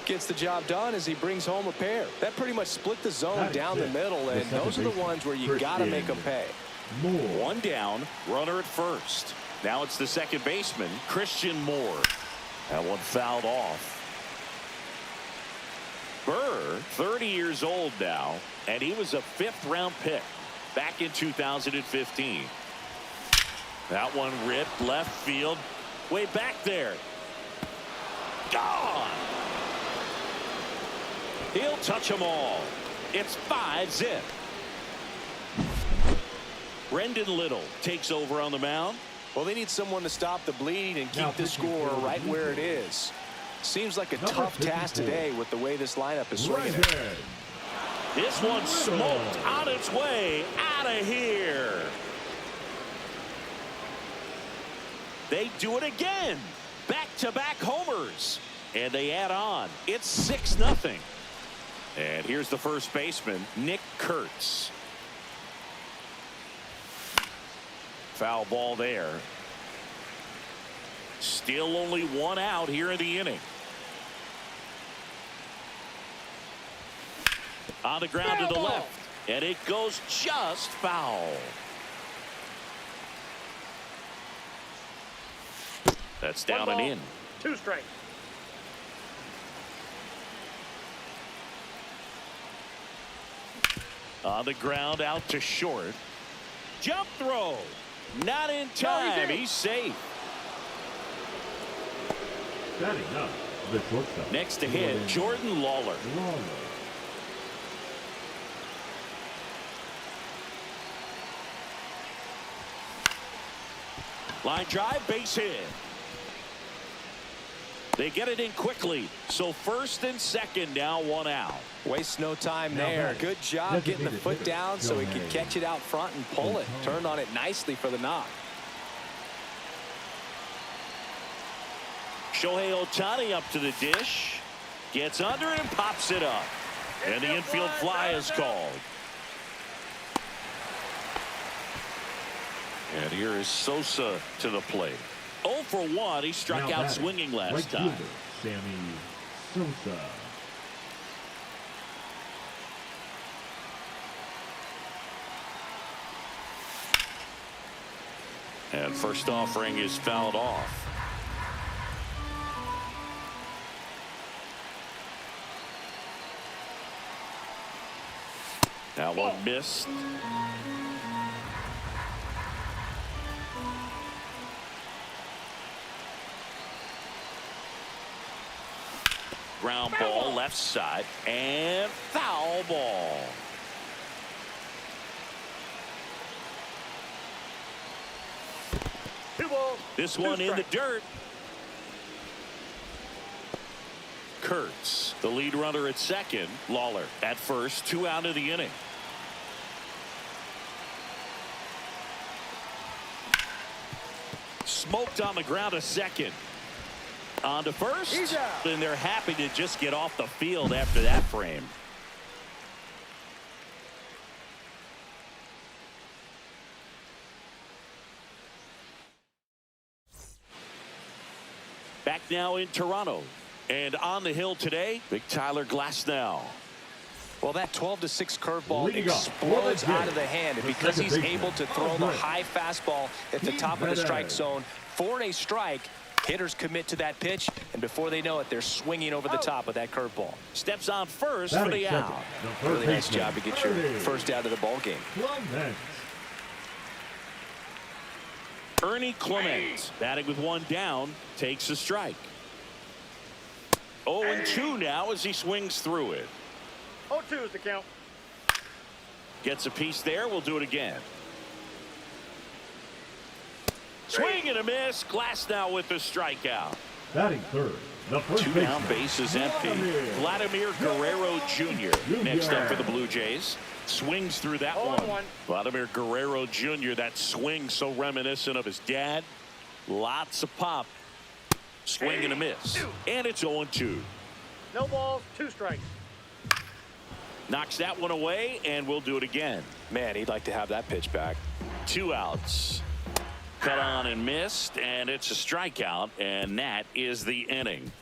Gets the job done as he brings home a pair. That pretty much split the zone down the middle, and those are the ones where you got to make them pay. One down, runner at first. Now it's the second baseman, Christian Moore. That one fouled off. Burr, 30 years old now, and he was a 5th-round pick back in 2015. That one ripped left field, way back there. Gone! He'll touch them all. It's 5-zip. Brendan Little takes over on the mound. Well, they need someone to stop the bleeding and keep the score right where it is. Seems like a tough task today with the way this lineup is swinging. This one smoked on its way out of here. They do it again. Back-to-back homers. And they add on. It's 6-0. And here's the first baseman, Nick Kurtz. Foul ball there. Still only one out here in the inning. On the ground to the left. And it goes just foul. That's down and in. 2 strikes. On the ground out to short. Jump throw. Not in time. He's safe. Batting up, the shortstop. Next to hit, Jordan Lawler. Line drive, base hit. They get it in quickly. So first and second now, 1 out. Waste no time there. Good job getting the foot down so he could catch it out front and pull it. Turned on it nicely for the knock. Shohei Ohtani up to the dish. Gets under it and pops it up. And the infield fly is called. And here is Sosa to the plate. 0 for 1. He struck out swinging last time. Sammy Sosa. And first offering is fouled off. Now one missed. Ground ball left side and foul ball. This one in the dirt. Kurtz, the lead runner at second. Lawler at first, 2 out of the inning. Smoked on the ground a second. On to first, and they're happy to just get off the field after that frame. Back now in Toronto. And on the hill today, big Tyler Glasnow. Well, that 12-6 curveball explodes out of the hand. And because he's able to throw the high fastball at the top of the strike zone for a strike, hitters commit to that pitch, and before they know it, they're swinging over the top of that curveball. Steps on first for the out. Really nice job to get your first out of the ball game. Ernie Clement, batting with 1 down, takes a strike. 0-2 now as he swings through it. 0-2 is the count. Gets a piece there. We'll do it again. Swing and a miss. Glasnow with the strikeout. Batting third. The first 2 down, base is empty. Vladimir Guerrero Jr. next up for the Blue Jays. Swings through that one. Vladimir Guerrero Jr. That swing so reminiscent of his dad. Lots of pop. Swing and a miss. And it's 0-2. No balls, 2 strikes. Knocks that one away, and we'll do it again. Man, he'd like to have that pitch back. 2 outs. Cut on and missed, and it's a strikeout, and that is the inning.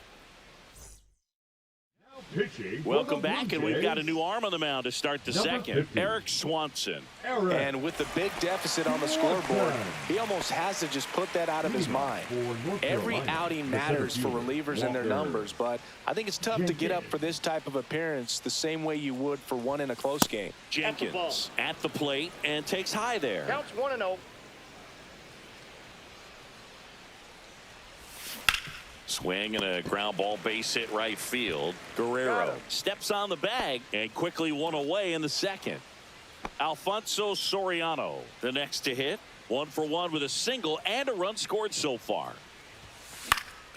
pitching. Welcome back, and we've got a new arm on the mound to start the second. 50. Eric Swanson. And with the big deficit on the scoreboard, he almost has to just put that out of his mind. Every outing matters for relievers and their numbers, but I think it's tough to get up for this type of appearance the same way you would for one in a close game. Jenkins at the plate and takes high there. Counts 1-0. Swing and a ground ball, base hit right field. Guerrero steps on the bag and quickly one away in the second. Alfonso Soriano, the next to hit. 1 for 1 with a single and a run scored so far.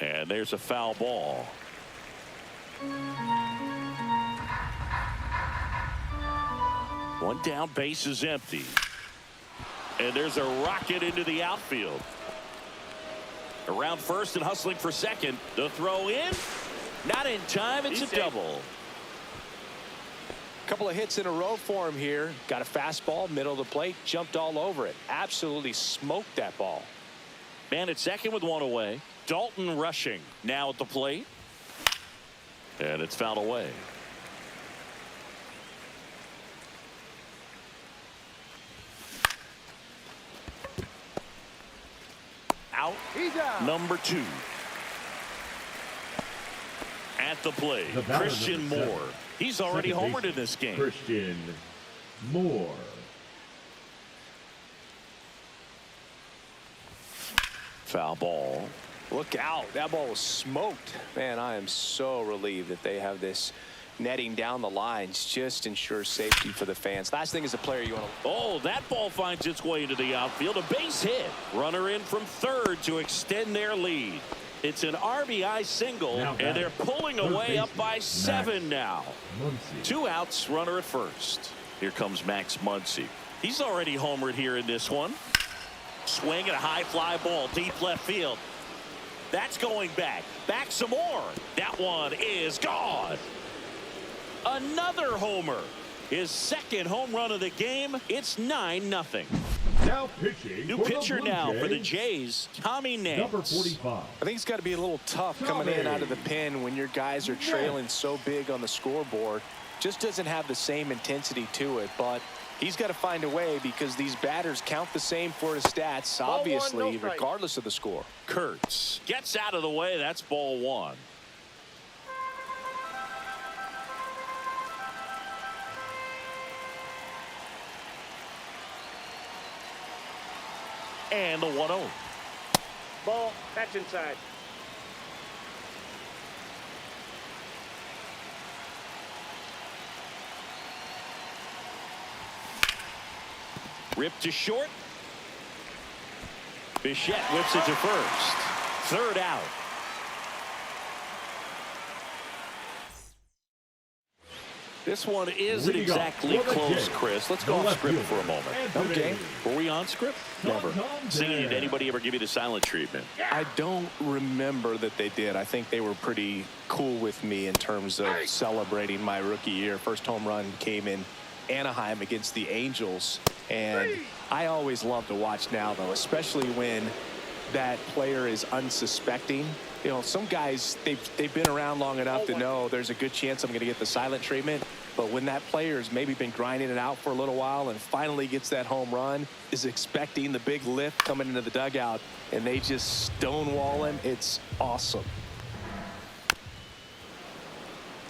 And there's a foul ball. One down, base is empty. And there's a rocket into the outfield. Around first and hustling for second. The throw in. Not in time. It's a double. Couple of hits in a row for him here. Got a fastball, middle of the plate, jumped all over it. Absolutely smoked that ball. Man at second with one away. Dalton rushing now at the plate. And it's fouled away. Out. Number 2. At the plate, Christian Moore. He's already homered in this game. Christian Moore. Foul ball. Look out. That ball was smoked. Man, I am so relieved that they have this netting down the lines. Just ensures safety for the fans. Last thing as a player you want to. Oh, that ball finds its way into the outfield. A base hit. Runner in from third to extend their lead. It's an RBI single, and they're pulling away up by 7 now. 2 outs, runner at first. Here comes Max Muncy. He's already homered here in this one. Swing and a high fly ball, deep left field. That's going back. Back some more. That one is gone. Another homer. His second home run of the game. It's 9-0. Now pitching. New pitcher now for the Jays, Tommy Nance. Number 45. I think it's got to be a little tough coming in out of the pen when your guys are trailing so big on the scoreboard. Just doesn't have the same intensity to it, but he's got to find a way because these batters count the same for his stats, obviously, regardless of the score. Kurtz gets out of the way. That's ball 1. And the 1-0. Ball. That's inside. Ripped to short. Bichette whips it to first. Third out. This one isn't exactly close, Chris. Let's go off script for a moment. Okay. Were we on script? Never. Singing, did anybody ever give you the silent treatment? I don't remember that they did. I think they were pretty cool with me in terms of celebrating my rookie year. First home run came in Anaheim against the Angels. And I always love to watch now, though, especially when that player is unsuspecting. You know, some guys, they've been around long enough to know there's a good chance I'm going to get the silent treatment. But when that player's maybe been grinding it out for a little while and finally gets that home run, is expecting the big lift coming into the dugout, and they just stonewall him, it's awesome.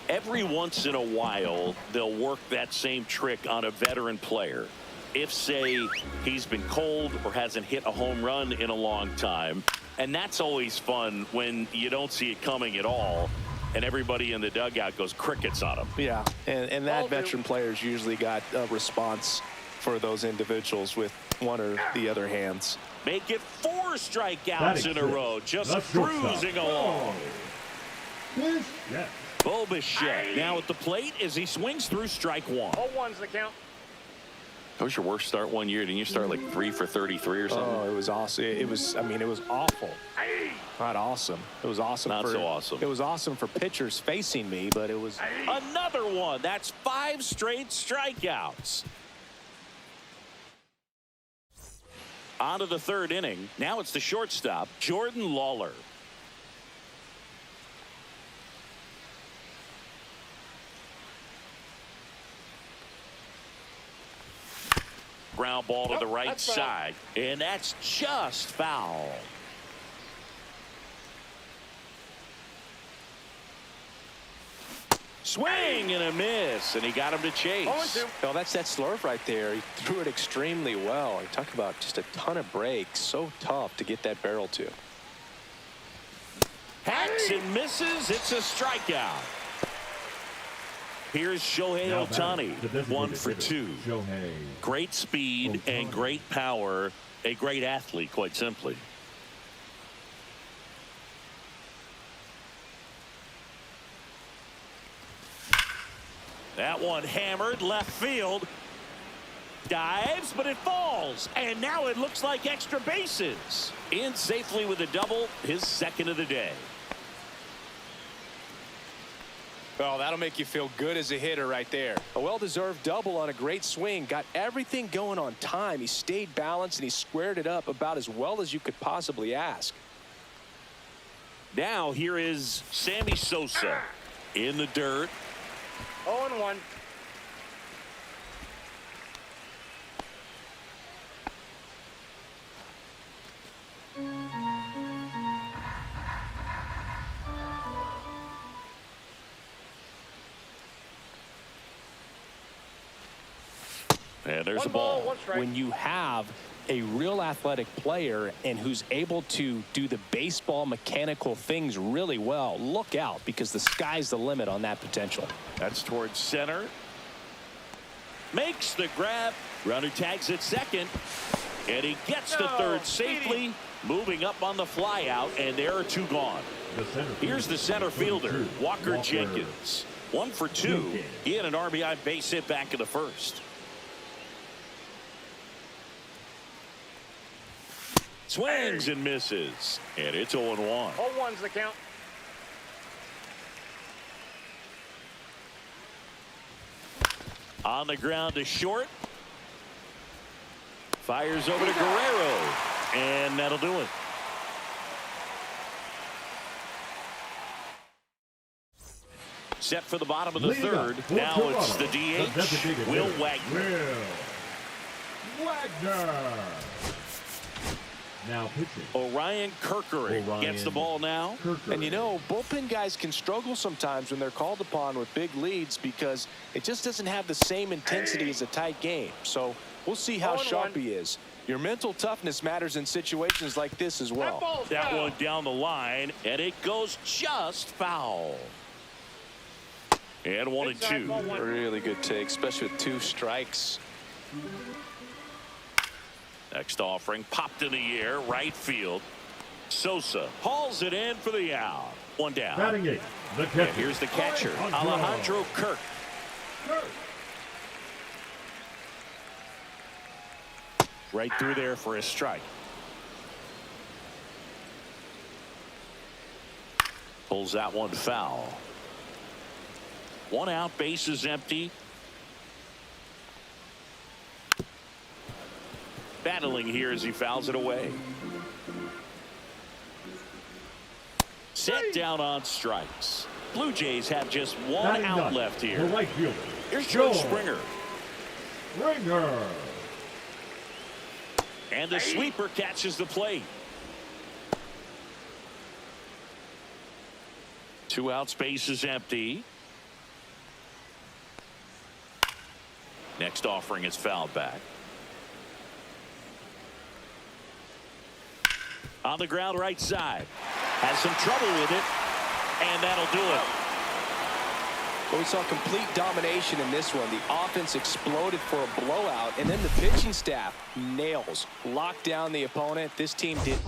Every once in a while, they'll work that same trick on a veteran player. If, say, he's been cold or hasn't hit a home run in a long time. And that's always fun when you don't see it coming at all and everybody in the dugout goes crickets on him. Yeah, and that veteran player's usually got a response for those individuals with one or the other hands. Make it 4 strikeouts in a row, just cruising along. Bo Bichette now at the plate as he swings through strike 1. 0-1's the count. That was your worst start one year. Didn't you start like 3 for 33 or something? Oh, it was awesome. It was, I mean, it was awful. Not awesome. It was awesome. Not so awesome. It was awesome for pitchers facing me, but it was. Another one. That's 5 straight strikeouts. On to the 3rd inning. Now it's the shortstop, Jordan Lawler. Ground ball to the right that's foul. side. And that's just foul. Swing and a miss, and he got him to chase. 0-2. No, that's that slurve right there. He threw it extremely well. You talk about just a ton of breaks. So tough to get that barrel to. Hacks and misses. It's a strikeout. Here's Shohei Now batting, the Ohtani, designated 1 for hitter, 2. Shohei Great speed and Ohtani. great power. A great athlete, quite simply. That one hammered left field. Dives, but it falls. And now it looks like extra bases. In safely with a double, his second of the day. Oh, that'll make you feel good as a hitter right there. A well-deserved double on a great swing. Got everything going on time. He stayed balanced and he squared it up about as well as you could possibly ask. Now here is Sammy Sosa in the dirt. 0-1. And there's One a ball. ball, one strike. When you have a real athletic player and who's able to do the baseball mechanical things really well, look out, because the sky's the limit on that potential. That's towards center. Makes the grab. Runner tags at second. And he gets to No, third safely. Moving up on the fly out. And there are 2 gone. Here's the center fielder, Walker Jenkins. 1 for 2. He had an RBI base hit back in the first. Swings and misses. And it's 0-1. 0-1's the count. On the ground to short. Fires over to Guerrero. And that'll do it. Set for the bottom of the third. Now it's the DH, Will Wagner. Now pitching. Orion Kerkering gets the ball now. And you know, bullpen guys can struggle sometimes when they're called upon with big leads because it just doesn't have the same intensity as a tight game. So we'll see how 0-1. sharp he is. Your mental toughness matters in situations like this as well. That one down the line, and it goes just foul. And 1 and Inside 2. ball one. Really good take, especially with 2 strikes. Next offering popped in the air, right field. Sosa hauls it in for the out. 1 down. Batting 8, the catcher. And here's the catcher, Alejandro Kirk. Right through there for a strike. Pulls that one foul. 1 out, base is empty. Battling here as he fouls it away. Set down on strikes. Blue Jays have just 1 Batting out 9, left the here. right fielder. Here's George Springer. Springer. And the sweeper catches the plate. 2 out, space is empty. Next offering is fouled back. On the ground right side. Has some trouble with it. And that'll do it. But we saw complete domination in this one. The offense exploded for a blowout, and then the pitching staff nails, locked down the opponent. This team did.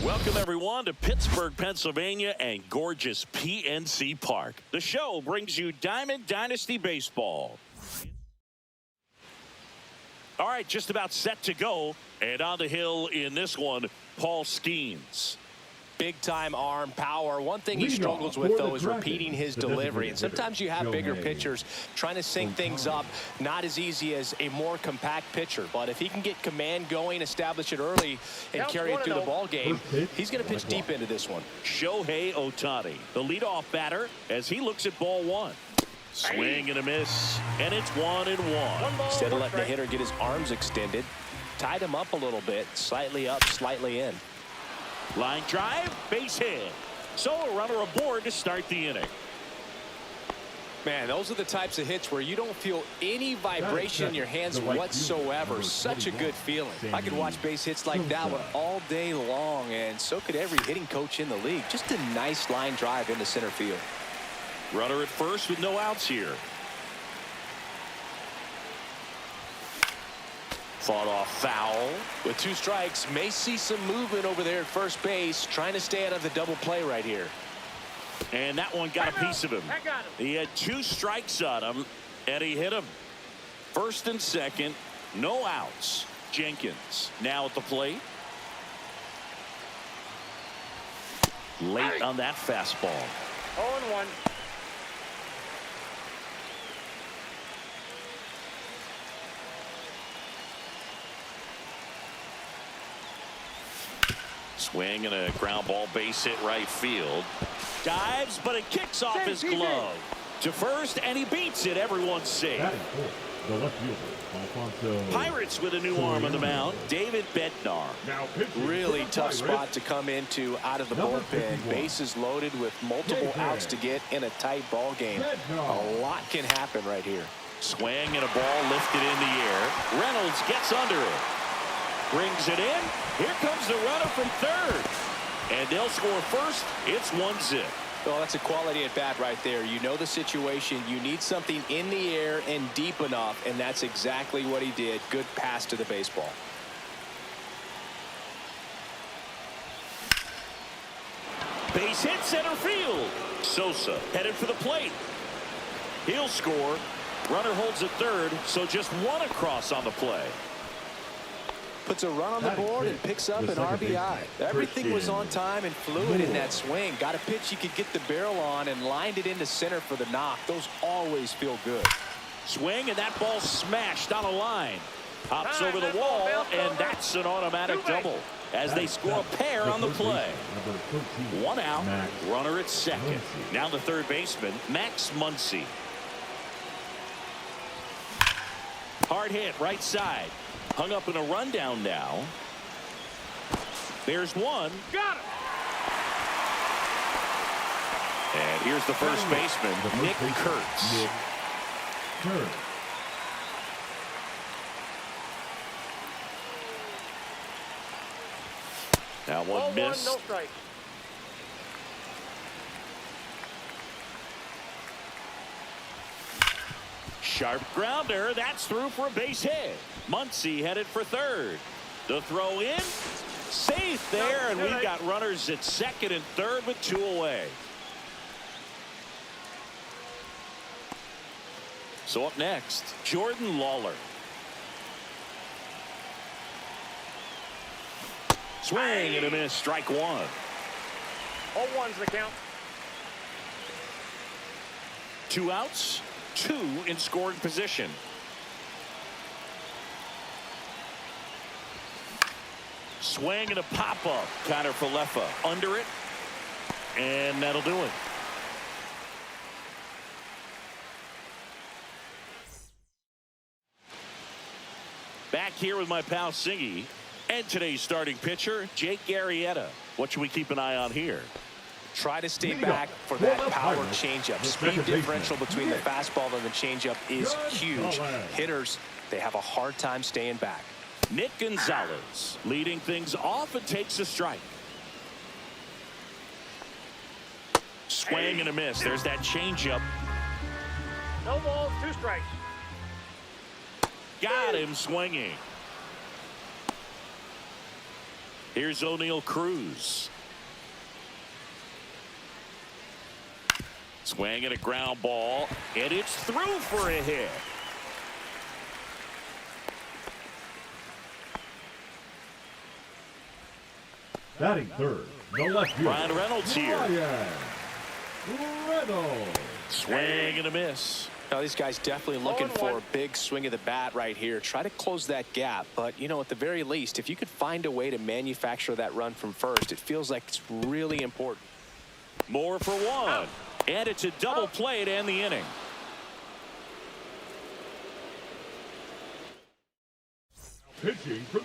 Welcome, everyone, to Pittsburgh, Pennsylvania and gorgeous PNC Park. The show brings you Diamond Dynasty Baseball. All right, just about set to go. And on the hill in this one, Paul Skeens. Big-time arm power. One thing he struggles with, though, is repeating his delivery. And sometimes you have bigger pitchers trying to sync things up. Not as easy as a more compact pitcher. But if he can get command going, establish it early, and carry it through the ball game, he's going to pitch deep into this one. Shohei Ohtani, the leadoff batter, as he looks at ball one. Swing and a miss, and it's 1-1. Instead of letting the hitter get his arms extended, tied him up a little bit, slightly up, slightly in. Line drive, base hit. So a runner aboard to start the inning. Man, those are the types of hits where you don't feel any vibration in your hands whatsoever. Such a good feeling. I could watch base hits like that one all day long, and so could every hitting coach in the league. Just a nice line drive into center field. Runner at first with no outs here. Fought off foul. With 2 strikes, may see some movement over there at first base, trying to stay out of the double play right here. And that one got a piece of him. He had 2 strikes on him, and he hit him. First and second, no outs. Jenkins now at the plate. Late on that fastball. 0-1. Swing and a ground ball base hit right field. Dives, but it kicks off his glove to first, and he beats it. Everyone's safe. The left fielder, Pirates with a new arm on the mound, David Bednar. Really tough spot to come into out of the bullpen. Bases loaded with multiple outs to get in a tight ball game. A lot can happen right here. Swing and a ball lifted in the air. Reynolds gets under it. Brings it in. Here comes the runner from third. And they'll score first. It's 1-0. Well, that's a quality at bat right there. You know the situation. You need something in the air and deep enough, and that's exactly what he did. Good pass to the baseball. Base hit center field. Sosa headed for the plate. He'll score. Runner holds at third, so just one across on the play. Puts a run on the board and picks up an RBI. Everything was on time and fluid in that swing. Got a pitch you could get the barrel on and lined it into center for the knock. Those always feel good. Swing, and that ball smashed on a line. Pops over the wall, and that's an automatic double as they score a pair on the play. One out, runner at second. Now the third baseman, Max Muncy. Hard hit right side. Hung up in a rundown now. There's one. Got it. And here's the first baseman, Nick Kurtz. Now one missed. No strike. Sharp grounder. That's through for a base hit. Muncy headed for third. The throw in. Safe there, and we've got runners at second and third with two away. So up next, Jordan Lawler. Swing and a miss, strike one. 0-1's the count. Two outs, two in scoring position. Swing and a pop-up. Connor Falefa under it, and that'll do it. Back here with my pal Singy. And today's starting pitcher, Jake Arrieta. What should we keep an eye on here? Try to stay back for that power changeup. Speed differential between the fastball and the changeup is huge. Hitters, they have a hard time staying back. Nick Gonzalez leading things off and takes a strike. Swing and a miss. There's that changeup. No balls, 2 strikes. Got him swinging. Here's O'Neal Cruz. Swing and a ground ball, and it's through for a hit. Batting third, the left fielder, Ryan Reynolds here. Reynolds. Swing and a miss. Now, these guys definitely looking for a big swing of the bat right here. Try to close that gap. But, you know, at the very least, if you could find a way to manufacture that run from first, it feels like it's really important. More for one. And it's a double play to end the inning.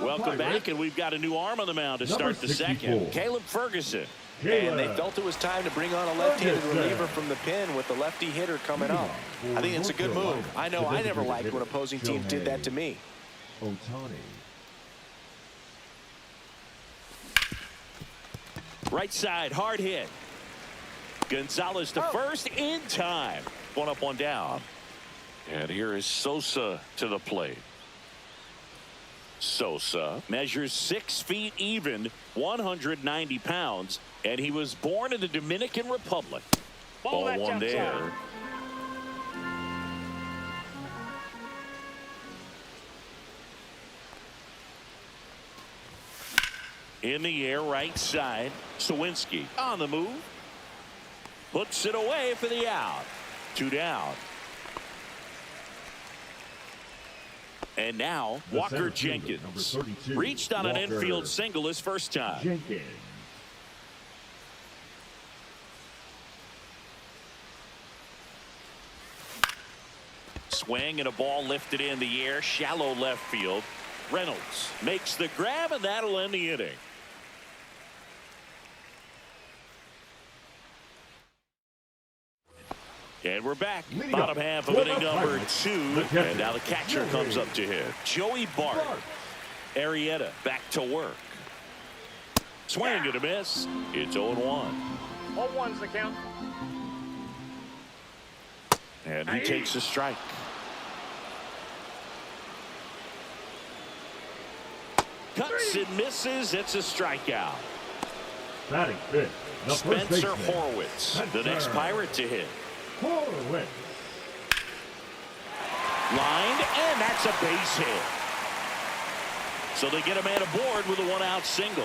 Welcome back, and we've got a new arm on the mound to start the second. Caleb Ferguson. And they felt it was time to bring on a left-handed reliever from the pen with the lefty hitter coming up. I think it's a good move. I know I never liked when opposing teams did that to me. Right side, hard hit. Gonzalez to first in time. One up, one down. And here is Sosa to the plate. Sosa measures 6 feet even, 190 pounds, and he was born in the Dominican Republic. Ball one there. In the air, right side. Sawinski on the move. Puts it away for the out. 2 down. And now Walker Jenkins reached on an infield single his first time. Swing and a ball lifted in the air, shallow left field. Reynolds makes the grab, and that'll end the inning. And we're back. Bottom half of inning number 2. And now the catcher comes up to hit. Joey Bart. Arrieta back to work. Swing and a miss. It's 0-1. 0-1's the count. And he takes a strike. Cuts and misses. It's a strikeout. Batting fifth, the first Spencer baseman, Horwitz, the next Pirate to hit. Horwitz. Lined, and that's a base hit. So they get a man aboard with a one-out single.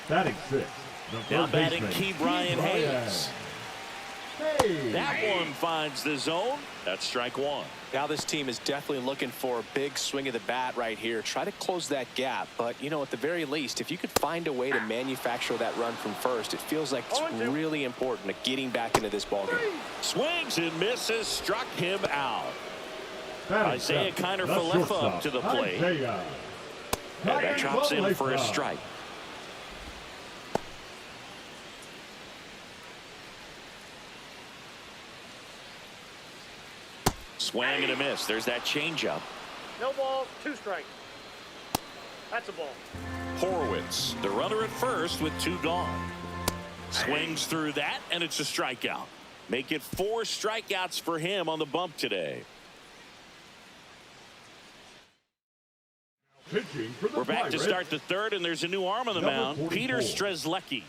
Batting sixth, the Now first batting baseman, Key Brian Hayes. That one finds the zone. That's strike one. Now this team is definitely looking for a big swing of the bat right here. Try to close that gap. But, you know, at the very least, if you could find a way to manufacture that run from first, it feels like it's really important to getting back into this ballgame. Swings and misses, struck him out. Batting Isaiah seventh, Kiner the Falefa up shortstop, to the plate. Isaiah And that drops in for a Falefa. strike. Swing and a miss. There's that changeup. No balls, 2 strikes. That's a ball. Horwitz, the runner at first with 2 gone. Swings through that, and it's a strikeout. Make it 4 strikeouts for him on the bump today. Pitching for the We're back to Pirates, start the third, and there's a new arm on the Number mound. 44. Peter Strzelecki.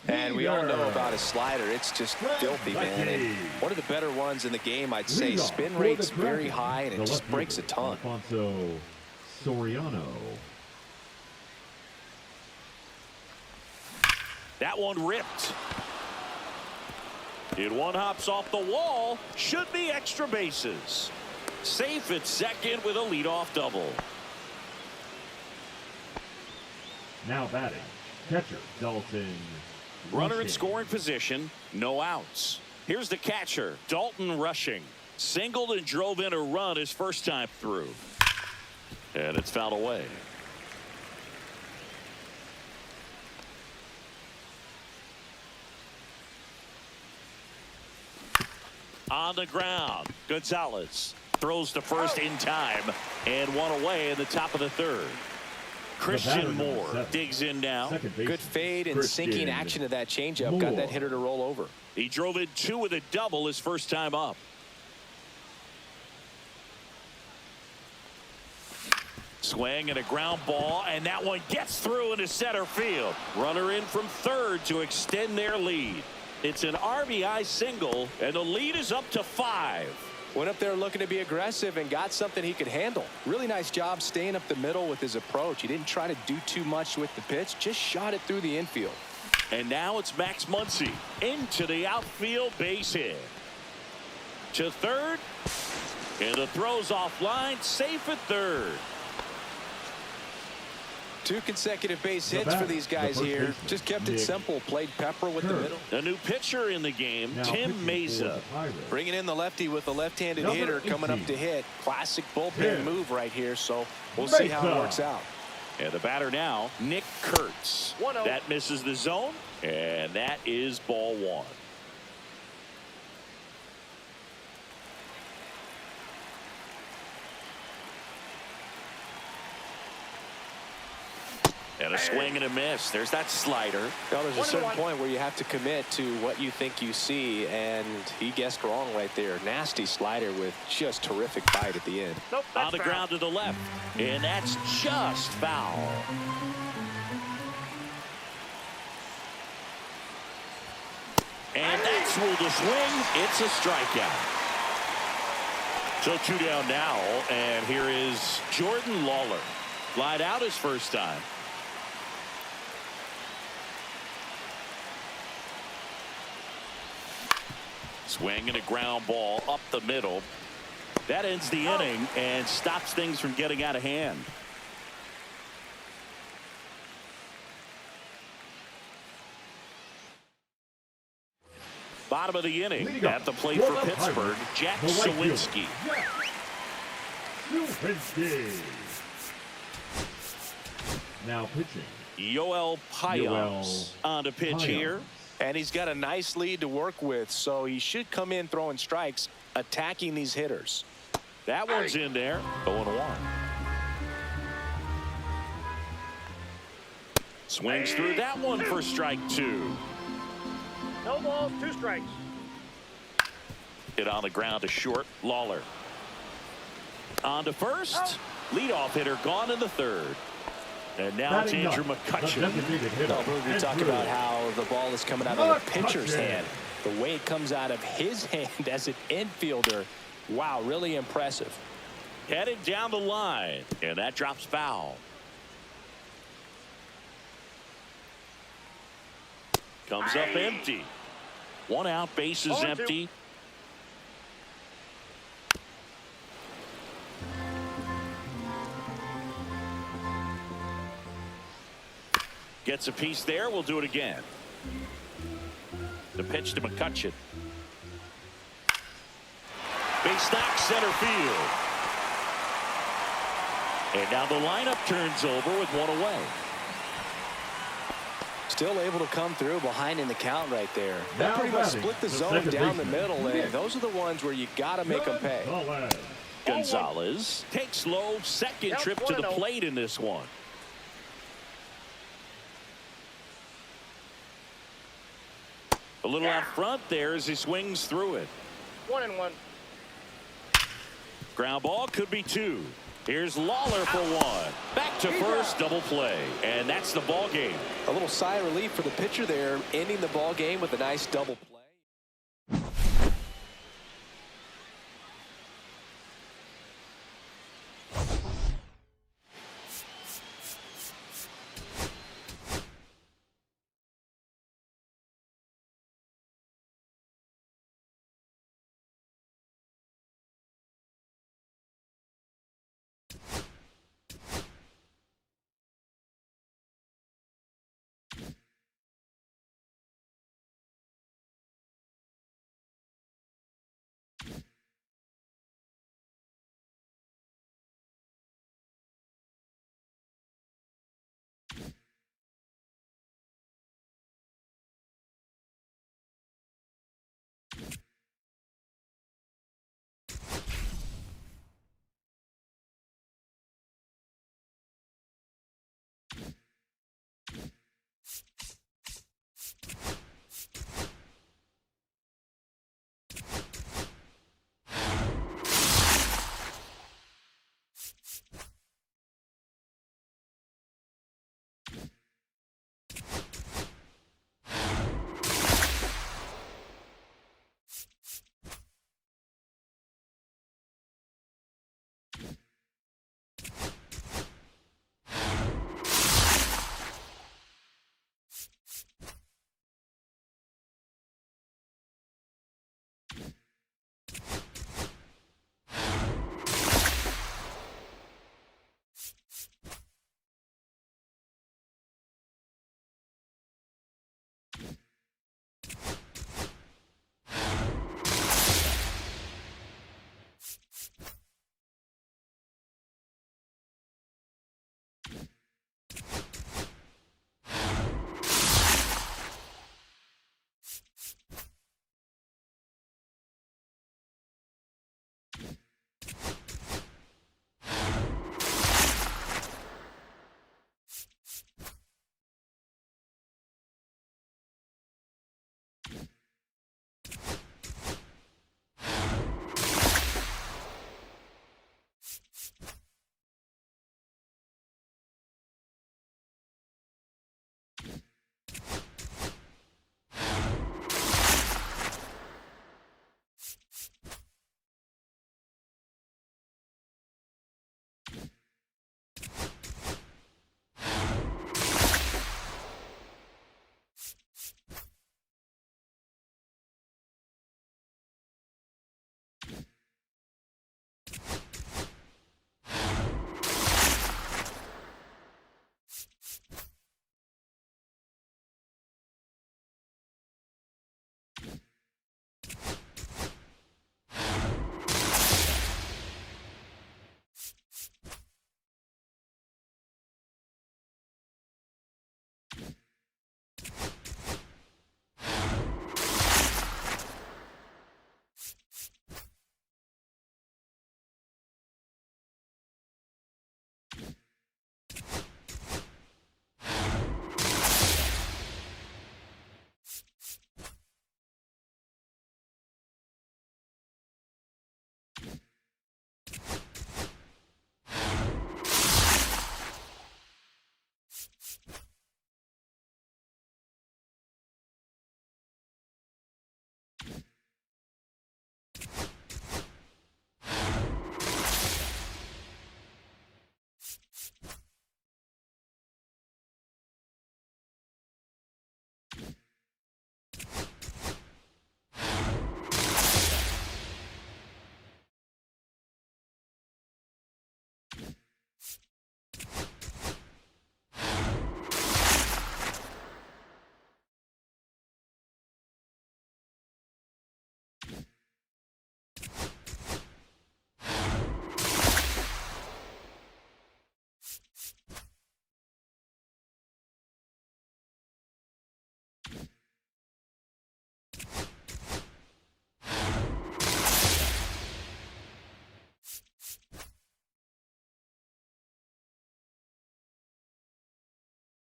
And we all know about his slider. It's just filthy, man. And one of the better ones in the game, I'd say. Leadoff Spin for rate's the very Dragons, high, and the it just left breaks a fielder, ton. Alfonso Soriano. That one ripped. It one hops off the wall. Should be extra bases. Safe at second with a leadoff double. Now batting, catcher Dalton. Runner in Rushing. scoring position. No outs. Here's the catcher, Dalton Rushing. Singled and drove in a run his first time through. And it's fouled away. On the ground, Gonzalez throws to first in time and one away in the top of the third. Christian Moore digs in now. Good fade and sinking action of that changeup. Got that hitter to roll over. He drove in 2 with a double his first time up. Swing and a ground ball, and that one gets through into center field. Runner in from third to extend their lead. It's an RBI single, and the lead is up to 5. Went up there looking to be aggressive and got something he could handle. Really nice job staying up the middle with his approach. He didn't try to do too much with the pitch, just shot it through the infield. And now it's Max Muncy into the outfield, base hit. To third, and the throw's offline, safe at third. 2 consecutive base hits for these guys here. Just kept it simple. Played pepper with the middle. The new pitcher in the game, Now Tim pitching Mesa. for the Pirates, Bringing in the lefty with the left-handed Number hitter coming up 18. to hit. Classic bullpen Tim move right here, so we'll see how it Mesa. works out. And the batter now, Nick Kurtz. 1-0. That misses the zone, and that is ball 1. And a swing and a miss. There's that slider. Well, there's a 1-1. certain point where you have to commit to what you think you see, and he guessed wrong right there. Nasty slider with just terrific bite at the end. Nope, On that's the foul. ground to the left, and that's just foul. And that's ruled a swing. It's a strikeout. So 2 down now, and here is Jordan Lawler. Lied out his first time. Swing and a ground ball up the middle. That ends the inning and stops things from getting out of hand. Bottom of the inning at the plate for Pittsburgh, Jack Sawinski. Sawinski. Now pitching, Yoel Payos on to pitch Payos. here. And he's got a nice lead to work with, so he should come in throwing strikes, attacking these hitters. That one's in there. 0-1. Swings through that one for strike 2. No balls, 2 strikes. Hit on the ground to short. Lawler. On to first. Leadoff hitter gone in the third. And now it's Batting Andrew ninth, the McCutcheon. designated hitter, We talk Andrew about how the ball is coming out of the pitcher's hand. The way it comes out of his hand as an infielder, wow, really impressive. Headed down the line, and that drops foul. Comes up empty. 1 out, bases 0-2. empty. Gets a piece there. We'll do it again. The pitch to McCutcheon. Base knock, center field. And now the lineup turns over with 1 away. Still able to come through behind in the count right there. That Now pretty much batting, split the the zone second down the baseman, middle, and those are the ones where you got to make them pay. Gonzalez takes low, second Count trip to the 1-0. plate in this one. A little out front there as he swings through it. 1-1. Ground ball could be 2. Here's Lawler for 1. Back to first, double play, and that's the ball game. A little sigh of relief for the pitcher there, ending the ball game with a nice double play.